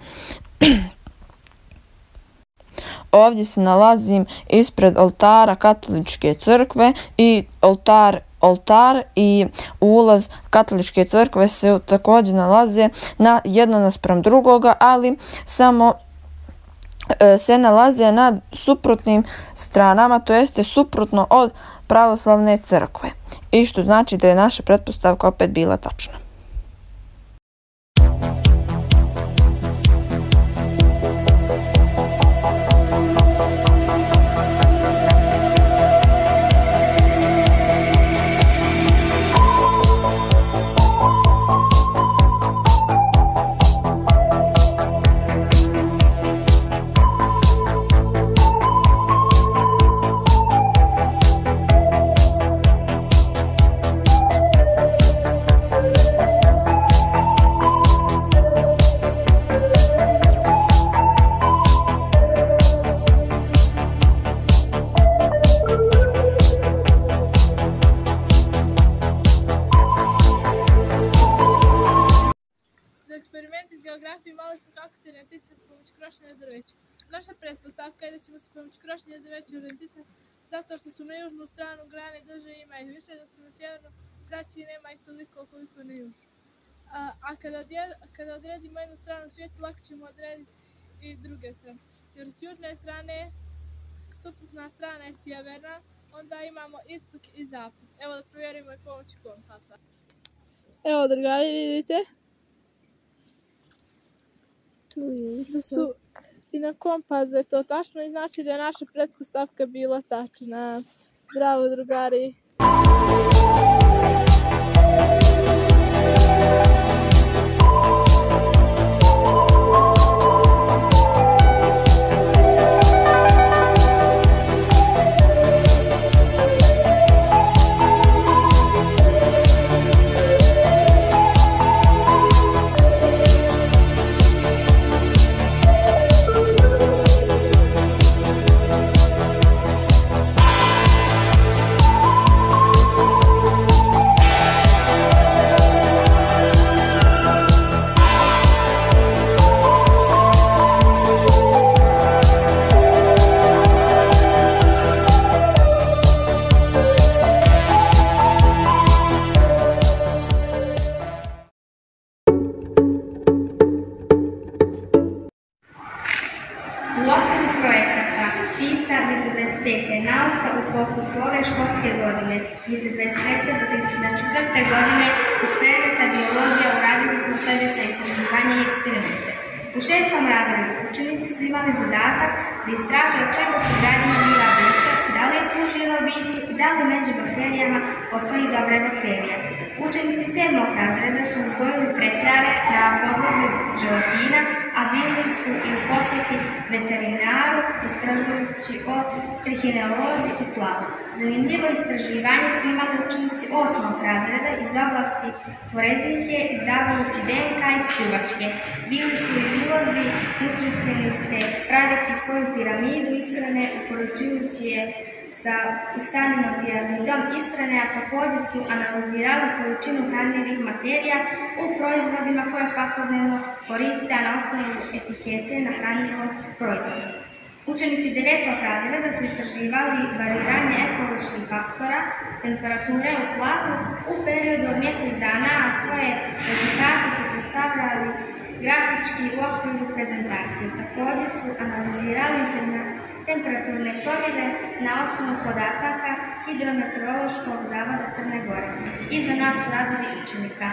Ovdje se nalazim ispred oltara katoličke crkve i oltar i ulaz katoličke crkve se također nalaze na jedno naspram drugoga, ali samo se nalaze na suprotnim stranama, to jeste suprotno od pravoslavne crkve. I što znači da je naša pretpostavka opet bila tačna. Imali smo kako se orijentisati pomoću krošnje na drveću. Naša pretpostavka je da ćemo se pomoću krošnje na drveću orijentisati zato što su na južnu stranu grane duže ima ih više, dok su na sjevernu kraći nema ih toliko koliko na južnu. A kada odredimo jednu stranu svijeta, lako ćemo odrediti i druge strane. Jer od južne strane, suprotna strana je sjeverna, onda imamo istok i zapad. Evo da provjerimo i pomoću kompasa. Evo drugari, vidite da su i na kompas da je to tačno i znači da je naša pretpostavka bila tačna. Zdravo drugari! Nauka u fokusu ove školske godine, 2023. do 2024. godine, iz predmeta biologija uradili smo sljedeća istraživanja i eksperimente. U 6. razredu učenici su imali zadatak da istraže od čega su građena živa bića, da li je tu živo biće i da li među bakterijama postoji dobra bakterija. Učenici 7. razreda su uzgojili trepljare na podlozi želatina, a bili su i u posjeti veterinaru istražujući o trihinelozi u plavu. Zanimljivo istraživanje su imali učenici 8. razreda iz oblasti foreznike, izdavajući DNK iz pljuvačke. Bili su i biolozi, nutricioniste, praveći svoju piramidu ishrane, upoređujući je sa ustavljenom piramidom ishrane, a također su analizirali količinu hranljivih materija u proizvodima koje svakodnevno koriste, a na osnovu etikete na hranljivom proizvodu. Učenici 9. razreda su istraživali variranje ekoloških faktora, temperature u plavu u periodu od mjesec dana, a svoje rezultate su predstavljali grafički u okviru prezentacije. Također su analizirali temperaturne promjene na osnovu podataka Hidrometeorološkog zavoda Crne Gore. Iza nas su radovi učenika.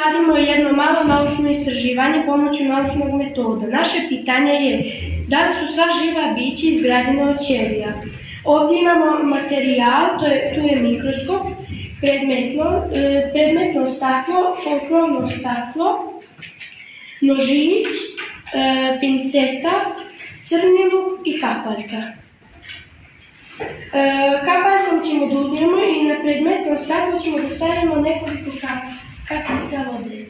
radimo jedno malo naučno istraživanje pomoću naučnog metoda. Naše pitanje je da li su sva živa bića izgrađena od ćelija. Ovdje imamo materijal, tu je mikroskop, predmetno staklo, polukrovno staklo, nožić, pinceta, crni luk i kapaljka. Kapaljkom ćemo da uzmemo i na predmetno staklo ćemo da stavimo nekoliko kapljica vode.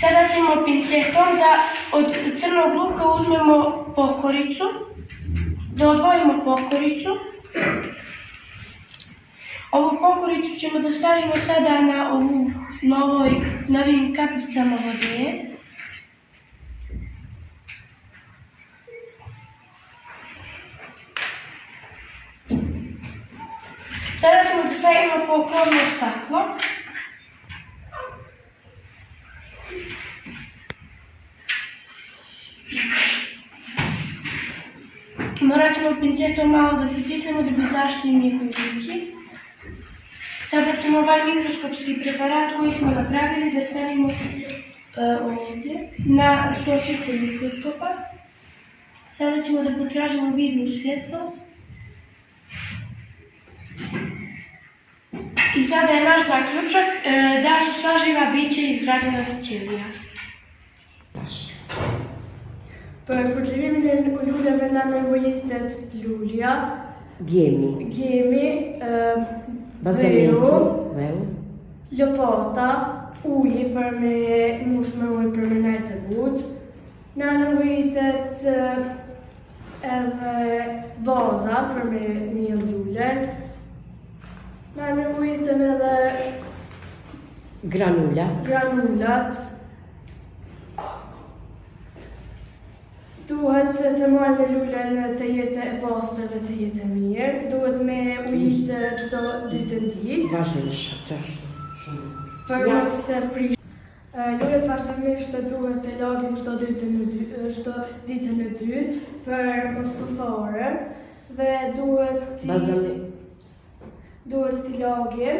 Sada ćemo pincetom da od crnog luka uzmemo pokoricu, da odvojimo pokoricu. Ovu pokoricu ćemo da stavimo sada na ovim kapljicama vode. Sada ćemo da stavimo polukrovno staklo. Morat ćemo pincetom malo da pritisnemo da bi izašli mjekulići. Sada ćemo ovaj mikroskopski preparat koji smo napravili da stavimo ovdje na stočicu mikroskopa. Sada ćemo da potražimo vidnu svjetlost. I sada je naš zaključak da su sva živa bića izgrađena od ćelija. Poživljene ljudeve na nevojitet ljudja, gemi, vero, ljepota, uji për me mush me ujë për me najtë gut, na nevojitet edhe vaza për me mjell lullen, na nevojitet edhe granulat. Duhet të marrë me lullen të jetë e pastër dhe të jetë e mirë. Duhet me ujtë çdo 2 ditë. Ważniejsze. Për mos të prish. Lullet vazhdimisht duhet të lagim çdo ditën e dytë për mos të thorë dhe duhet t'i lagim.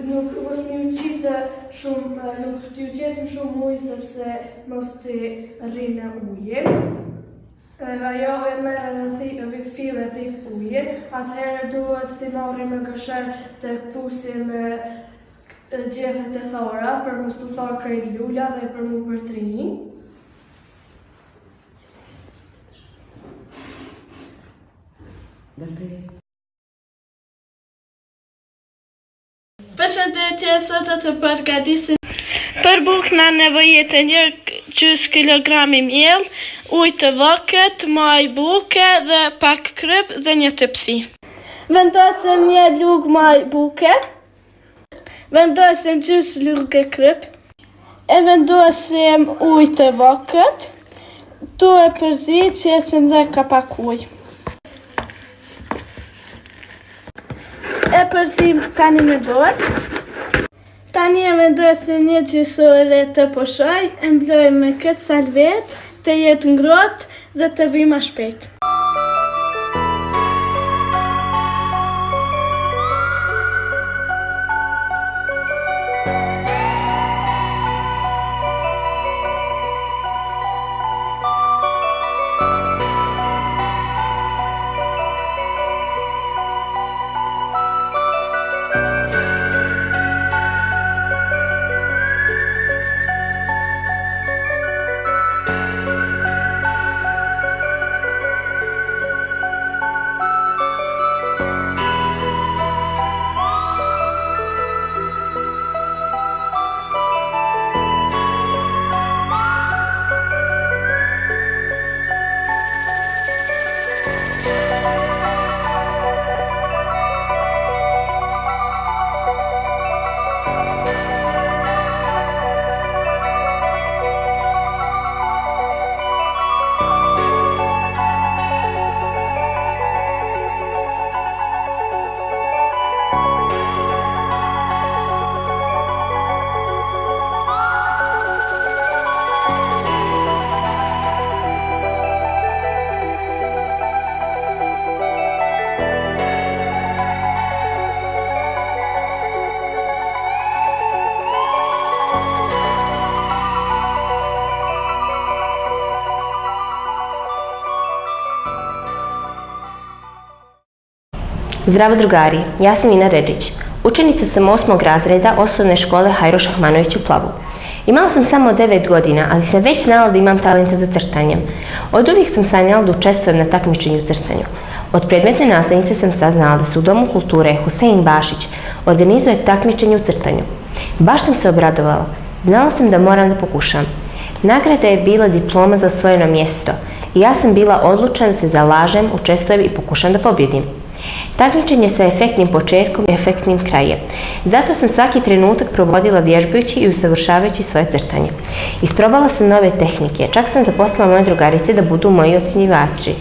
Nuk mos mi uqitë shumë, nuk t'i uqesim shumë ujë sepse mos t'i rrinë ujë. Ajo e merë edhe fillë e thith ujë, atëherë duhet t'i marrim me gësher të këpusim gjethet e thora për mos t'u thorë krejt lulla dhe për mu përtrini. Përshëndetje, sot do të përgatisim për bukna nevojete 1 kilogrami miell, ujë të vokët, maj buke dhe pak kryp dhe një tepsi. Vendosim 1 lugë maj buke, vendosim gjys lugë kryp, e vendosim ujë të vokët, tu e përzi qesim dhe ka pak ujë. E përzim tani me dorë. Tani e vendosim 1 gjysore të poshoj, e mblojmë me këtë salvet, të jetë ngrohtë dhe të vijë më shpejt. Zdravo drugari, ja sam Ina Redžić. Učenica sam 8. razreda osnovne škole Hajro Šahmanović u Plavu. Imala sam samo 9 godina, ali sam već znala da imam talenta za crtanjem. Od uvijek sam sanjala da učestvujem na takmičenju u crtanju. Od predmetne nastavnice sam saznala da se u Domu kulture Husein Bašić organizuje takmičenje u crtanju. Baš sam se obradovala. Znala sam da moram da pokušam. Nagrada je bila diploma za osvojeno mjesto i ja sam bila odlučna da se zalažem, učestvujem i pokušam da pobjedim. Takmičenje sa efektnim početkom i efektnim krajem. Zato sam svaki trenutak provodila vježbajući i usavršavajući svoje crtanje. Isprobala sam nove tehnike, čak sam zaposlila moje drugarice da budu moji ocjenjivači.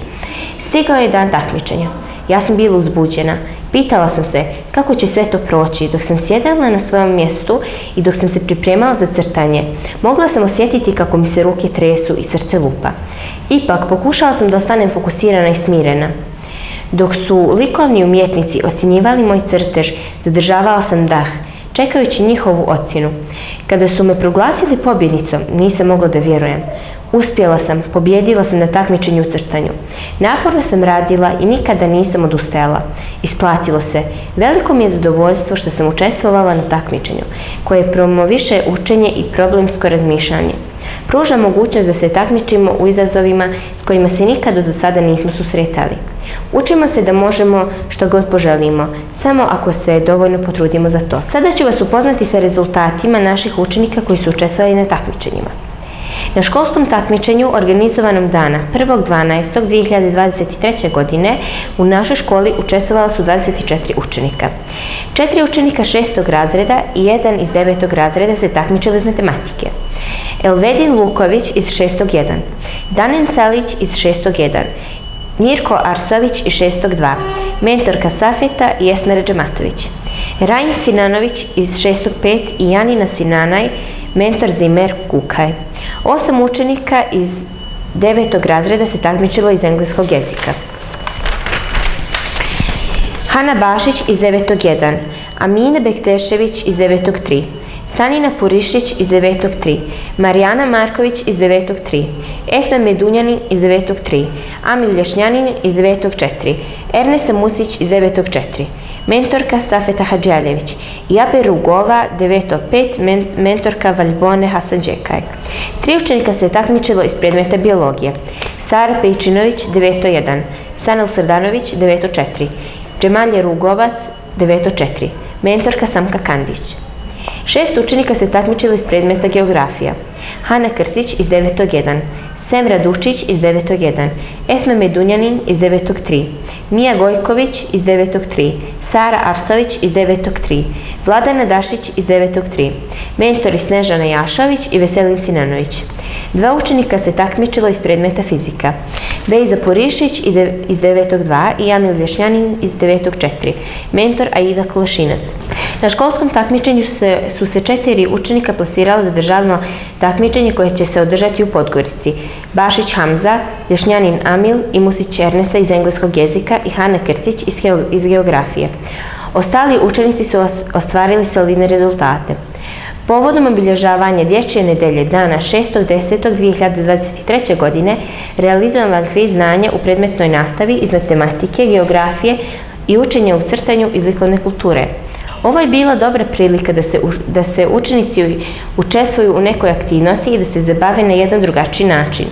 Stigao je dan takmičenja. Ja sam bila uzbuđena. Pitala sam se kako će sve to proći. Dok sam sjedala na svojom mjestu i dok sam se pripremala za crtanje, mogla sam osjetiti kako mi se ruke tresu i srce lupa. Ipak, pokušala sam da ostanem fokusirana i smirena. Dok su likovni umjetnici ocjenjivali moj crtež, zadržavala sam dah, čekajući njihovu ocjenu. Kada su me proglasili pobjednicom, nisam mogla da vjerujem. Uspjela sam, pobjedila sam na takmičenju u crtanju. Naporno sam radila i nikada nisam odustajala. Isplatilo se. Veliko mi je zadovoljstvo što sam učestvovala na takmičenju, koje promoviše učenje i problemsko razmišljanje. Pruža mogućnost da se takmičimo u izazovima s kojima se nikada do sada nismo susretali. Učimo se da možemo što god poželimo, samo ako se dovoljno potrudimo za to. Sada ću vas upoznati sa rezultatima naših učenika koji su učestvovali na takmičenjima. Na školskom takmičenju organizovanom dana 1.12.2023. godine u našoj školi učestvovala su 24 učenika. 4 učenika 6. razreda i 1 iz 9. razreda se takmičili iz matematike. Elvedin Luković iz 6.1, Danin Calić iz 6.1, Mirko Arsović iz 6.2, mentorka Safeta i Esmer Džematović. Rajn Sinanović iz 6.5 i Janina Sinanaj, mentor Zimer Kukaj. 8 učenika iz 9. razreda se takmičilo iz engleskog jezika. Hana Bašić iz 9.1, Amina Bektešević iz 9.3, Sanina Purišić iz 9.3, Marijana Marković iz 9.3, Esma Medunjanin iz 9.3, Amil Lješnjanin iz 9.4, Ernesa Musić iz 9.4, mentorka Safeta Hadžaljević, Jabe Rugova 9.5, mentorka Valjbone Hasanđekaj. 3 učenika se takmičilo iz predmeta biologije. Sara Pejčinović 9.1, Sanel Srdanović 9.4, Džemalje Rugovac 9.4, mentorka Samka Kandić. 6 učenika se takmičilo iz predmeta geografija. Hana Krsić iz 9.1, Semra Dučić iz 9.1, Esma Medunjanin iz 9.3, Mija Gojković iz 9.3, Sara Arsović iz 9.3, Vladana Dašić iz 9.3, mentori Snežana Jašović i Veselin Sinanović. 2 učenika se takmičilo iz predmeta fizika. Bejza Purišić iz 9.2 i Amil Lješnjanin iz 9.4, mentor Aida Kološinac. Na školskom takmičenju su se 4 učenika plasirala za državno takmičenje koje će se održati u Podgorici. Bašić Hamza, Lješnjanin Amil i Musić Ernesa iz engleskog jezika i Hana Krcić iz geografije. Ostali učenici su ostvarili solidne rezultate. Povodom obilježavanja Dječje nedelje dana 6.10.2023. godine realizovan vam kviz znanja u predmetnoj nastavi iz matematike, geografije i učenja u crtanju iz likovne kulture. Ovo je bila dobra prilika da se učenici učestvuju u nekoj aktivnosti i da se zabave na jedan drugačiji način.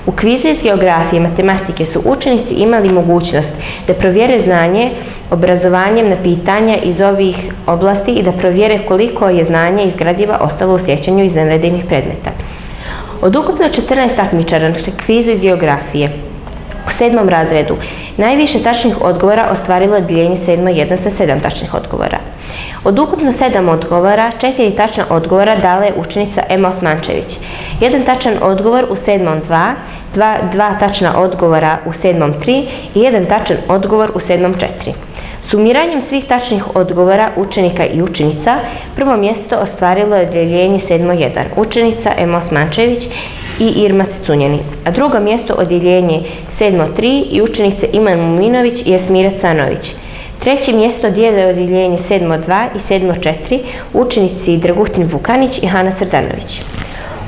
U kvizu iz geografije i matematike su učenici imali mogućnost da provjere znanje obrazovanjem na pitanja iz ovih oblasti i da provjere koliko je znanja iz gradiva ostalo u sjećanju iz navedenih predmeta. Od ukupno 14 takmičara na kvizu iz geografije u 7. razredu najviše tačnih odgovora ostvarilo je odjeljenje 7.1 sa 7 tačnih odgovora. Od ukupno 7 odgovora, 4 tačna odgovora dala je učenica Ema Osmančević. 1 tačan odgovor u 7.2, 2 tačna odgovora u 7.3 i 1 tačan odgovor u 7.4. Sumiranjem svih tačnih odgovora učenika i učenica, prvo mjesto ostvarilo je odjeljenje 7.1, učenica Ema Osmančević i Irmac Cunjani, a drugo mjesto odjeljenje 7.3 i učenice Iman Muminović i Esmira Canović. Treće mjesto dijele odjeljenje 7.2 i 7.4 učenici Dragutin Vukanić i Hana Srdanović.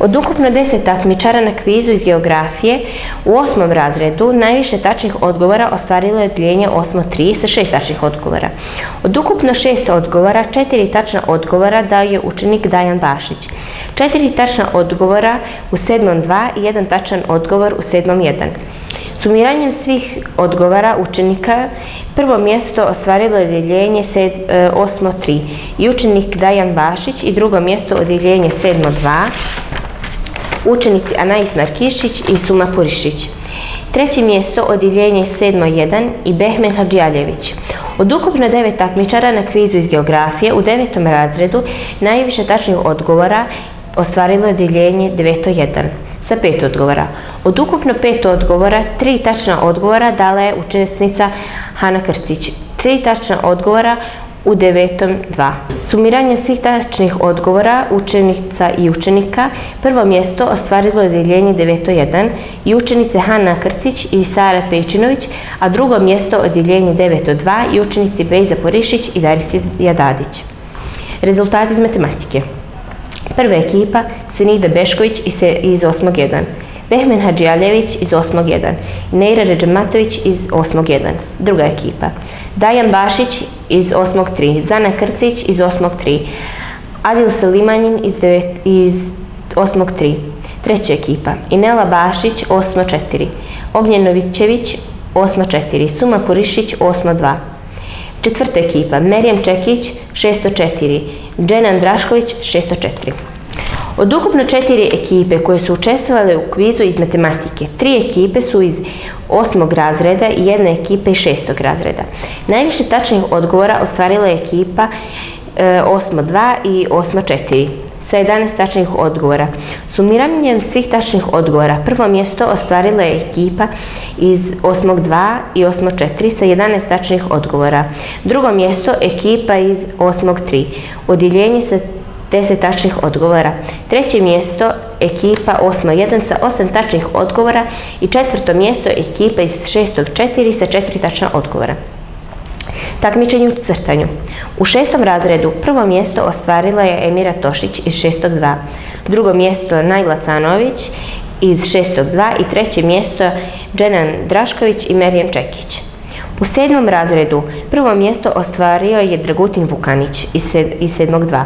Od ukupno 10 takmičara na kvizu iz geografije u 8. razredu najviše tačnih odgovora ostvarilo je odjeljenje 8.3 sa 6 tačnih odgovora. Od ukupno 6 odgovora, 4 tačna odgovora dao je učenik Dajan Bašić, 4 tačna odgovora u 7.2 i 1 tačan odgovor u 7.1. Sumiranjem svih odgovora učenika prvo mjesto ostvarilo je odjeljenje 8.3 i učenik Dajan Bašić i drugo mjesto odjeljenje 7.2 učenici Anais Markišić i Suma Purišić. Treće mjesto odjeljenje 7.1 i Behmen Hadžijaljević. Od ukupno 9 takmičara na kvizu iz geografije u 9. razredu najviše tačnih odgovora ostvarilo je odjeljenje 9.1 sa 5 odgovora. Od ukupno 5 odgovora, 3 tačna odgovora dala je učesnica Hana Krcić, 3 tačna odgovora u 9.2. Sumiranjem svih tačnih odgovora učenica i učenika prvo mjesto ostvarilo je odjeljenje 9.1 i učenice Hana Krcić i Sara Pejčinović, a drugo mjesto odjeljenje 9.2 i učenici Bejza Porišić i Daris Jadadić. Rezultati iz matematike. Prva ekipa Senida Bešković iz 8.1, Behmen Hadžijaljević iz 8.1 i Neira Redžematović iz 8.1. Druga ekipa Dajan Bašić iz 8.3, Zana Krcić iz 8.3, Adil Selimanjin iz 8.3. Treća ekipa Inela Bašić 8.4, Ognjen Novićević 8.4, Suma Purišić 8.2. Četvrta ekipa Merijem Čekić 604, Dženan Drašković 604. Od ukupno 4 ekipe koje su učestvovale u kvizu iz matematike, 3 ekipe su iz 8. razreda i 1 ekipa iz 6. razreda. Najviše tačnih odgovora ostvarila je ekipa 8.2 i 8.4 sa 11 tačnih odgovora. Sumiranjem svih tačnih odgovora prvo mjesto ostvarila je ekipa iz 8.2 i 8.4 sa 11 tačnih odgovora. Drugo mjesto ekipa iz 8.3, odjeljenje sa 10 tačnih odgovora. Treće mjesto ekipa 8.1 sa 8 tačnih odgovora i četvrto mjesto ekipa iz 6.4 sa 4 tačna odgovora. Takmičenje u crtanju. U 6. razredu prvo mjesto ostvarila je Emira Tošić iz 6.2, drugo mjesto Najla Canović iz 6.2 i treće mjesto Dženan Drašković i Merijem Čekić. U 7. razredu prvo mjesto ostvario je Dragutin Vukanić iz 7.2,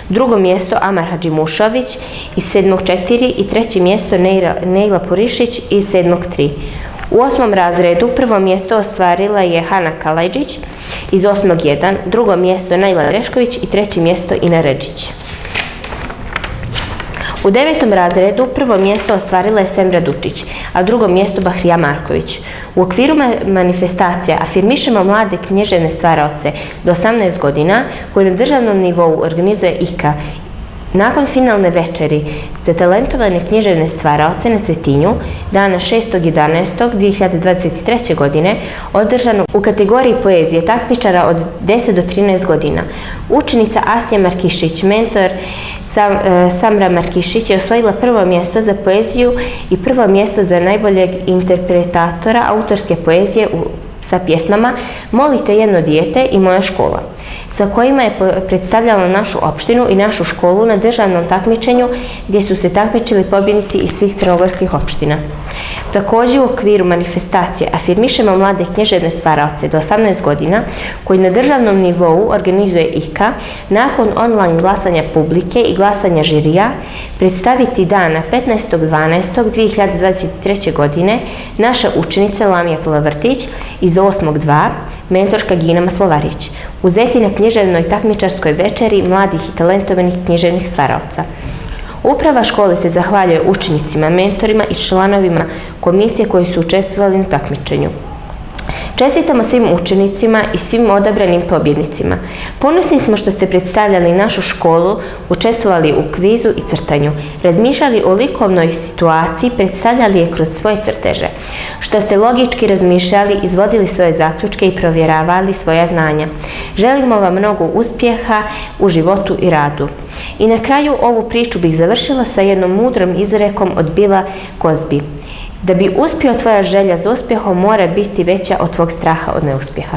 drugo mjesto Amar Hadžimušović iz 7.4 i treće mjesto Neila Purišić iz 7.3. U 8. razredu prvo mjesto ostvarila je Hana Kalajđić iz 8.1, drugo mjesto Najla Rešković i treće mjesto Ina Redžić. U 9. razredu prvo mjesto ostvarila je Semra Dučić, a drugo mjesto Bahrija Marković. U okviru manifestacija Afirmišemo mlade književne stvaraoce do 18 godina, koju na državnom nivou organizuje IKA, nakon finalne večeri za talentovane književne stvaraoce na Cetinju, dana 6.11.2023. godine, održano u kategoriji poezije takmičara od 10 do 13 godina. Učenica Asija Markišić, mentor Samra Markišić, je osvojila prvo mjesto za poeziju i prvo mjesto za najboljeg interpretatora autorske poezije sa pjesmama Molite jedno dijete i Moja škola, sa kojima je predstavljala našu opštinu i našu školu na državnom takmičenju gdje su se takmičili pobjednici iz svih crnogorskih opština. Također u okviru manifestacije Afirmišemo mlade književne stvaraoce do 18 godina, koji na državnom nivou organizuje IKA, nakon online glasanja publike i glasanja žirija, predstaviti dana 15.12.2023. godine naša učenica Lamija Plavrtić iz 8.2, mentorka Gina Maslovarić, uzeti na književnoj takmičarskoj večeri mladih i talentovanih književnih stvaraoca. Uprava škole se zahvaljuje učenicima, mentorima i članovima komisije koji su učestvovali na takmičenju. Čestitamo svim učenicima i svim odabranim pobjednicima. Ponosni smo što ste predstavljali našu školu, učestvovali u kvizu i crtanju, razmišljali o likovnoj situaciji, predstavljali je kroz svoje crteže, što ste logički razmišljali, izvodili svoje zaključke i provjeravali svoja znanja. Želimo vam mnogo uspjeha u životu i radu. I na kraju ovu priču bih završila sa jednom mudrom izrekom od Billa Cosby. Da bi uspio, tvoja želja za uspjehom mora biti veća od tvog straha od neuspjeha.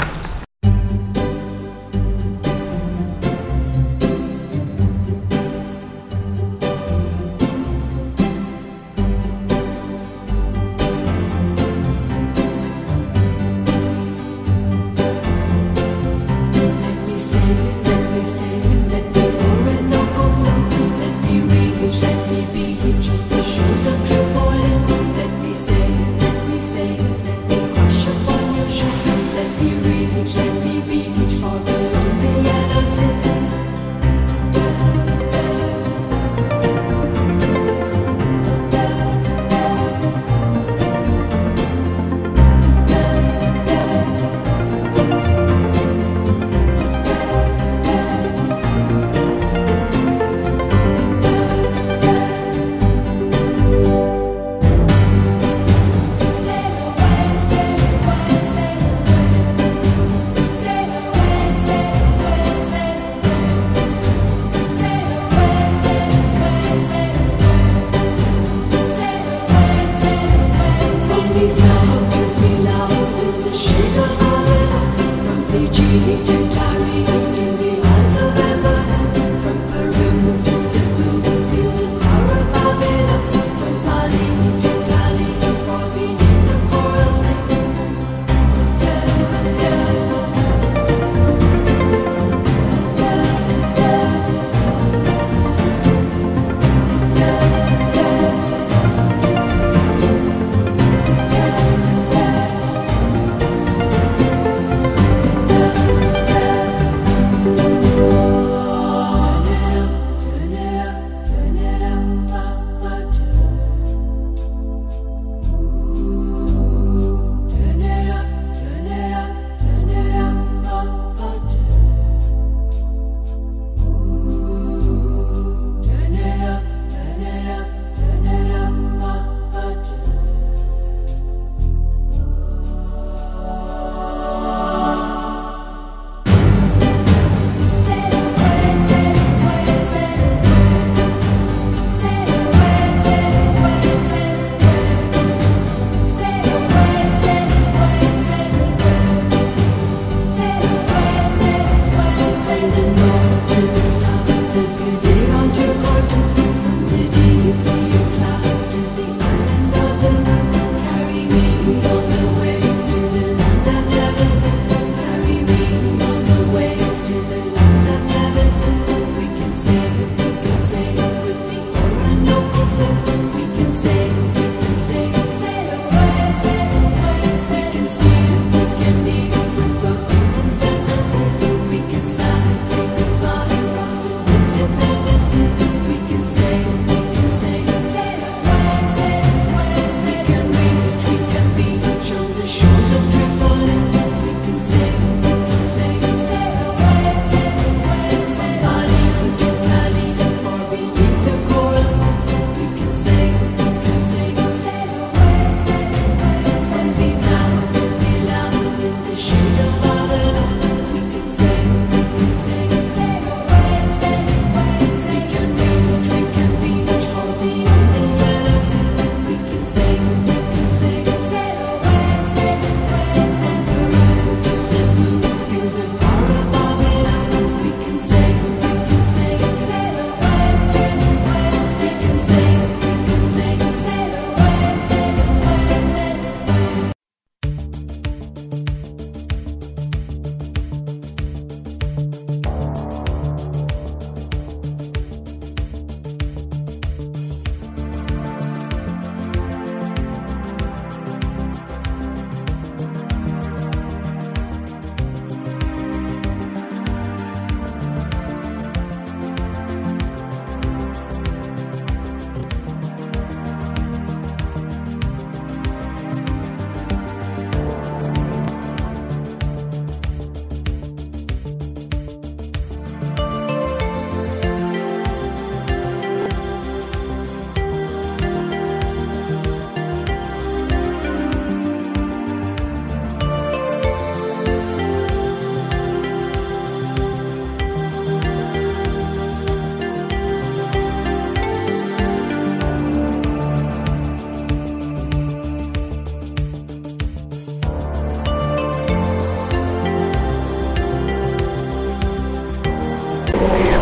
Say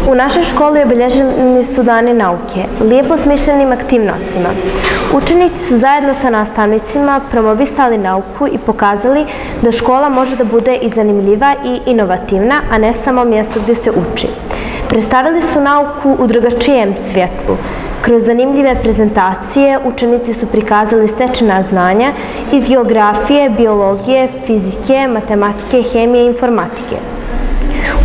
U našoj školi obilježeni su dani nauke, lijepo smišljenim aktivnostima. Učenici su zajedno sa nastavnicima promovisali nauku i pokazali da škola može da bude i zanimljiva i inovativna, a ne samo mjesto gdje se uči. Predstavili su nauku u drugačijem svjetlu. Kroz zanimljive prezentacije učenici su prikazali stečena znanja iz geografije, biologije, fizike, matematike, hemije i informatike.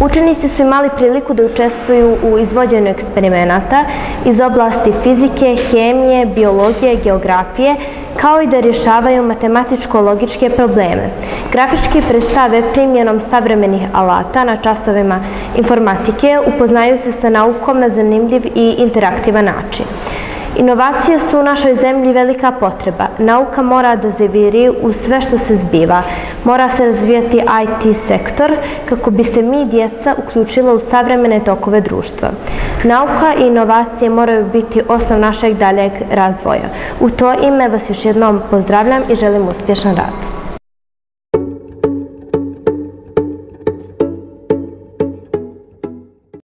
Učenici su imali priliku da učestvuju u izvođenju eksperimenata iz oblasti fizike, hemije, biologije, geografije, kao i da rješavaju matematičko-logičke probleme. Grafički predstave primjenom savremenih alata na časovima informatike upoznaju se sa naukom na zanimljiv i interaktivan način. Inovacije su u našoj zemlji velika potreba. Nauka mora da zaviri u sve što se zbiva. Mora se razvijati IT sektor kako bi se mi, djeca, uključila u savremene tokove društva. Nauka i inovacije moraju biti osnov našeg daljeg razvoja. U to ime vas još jednom pozdravljam i želim uspješan rad.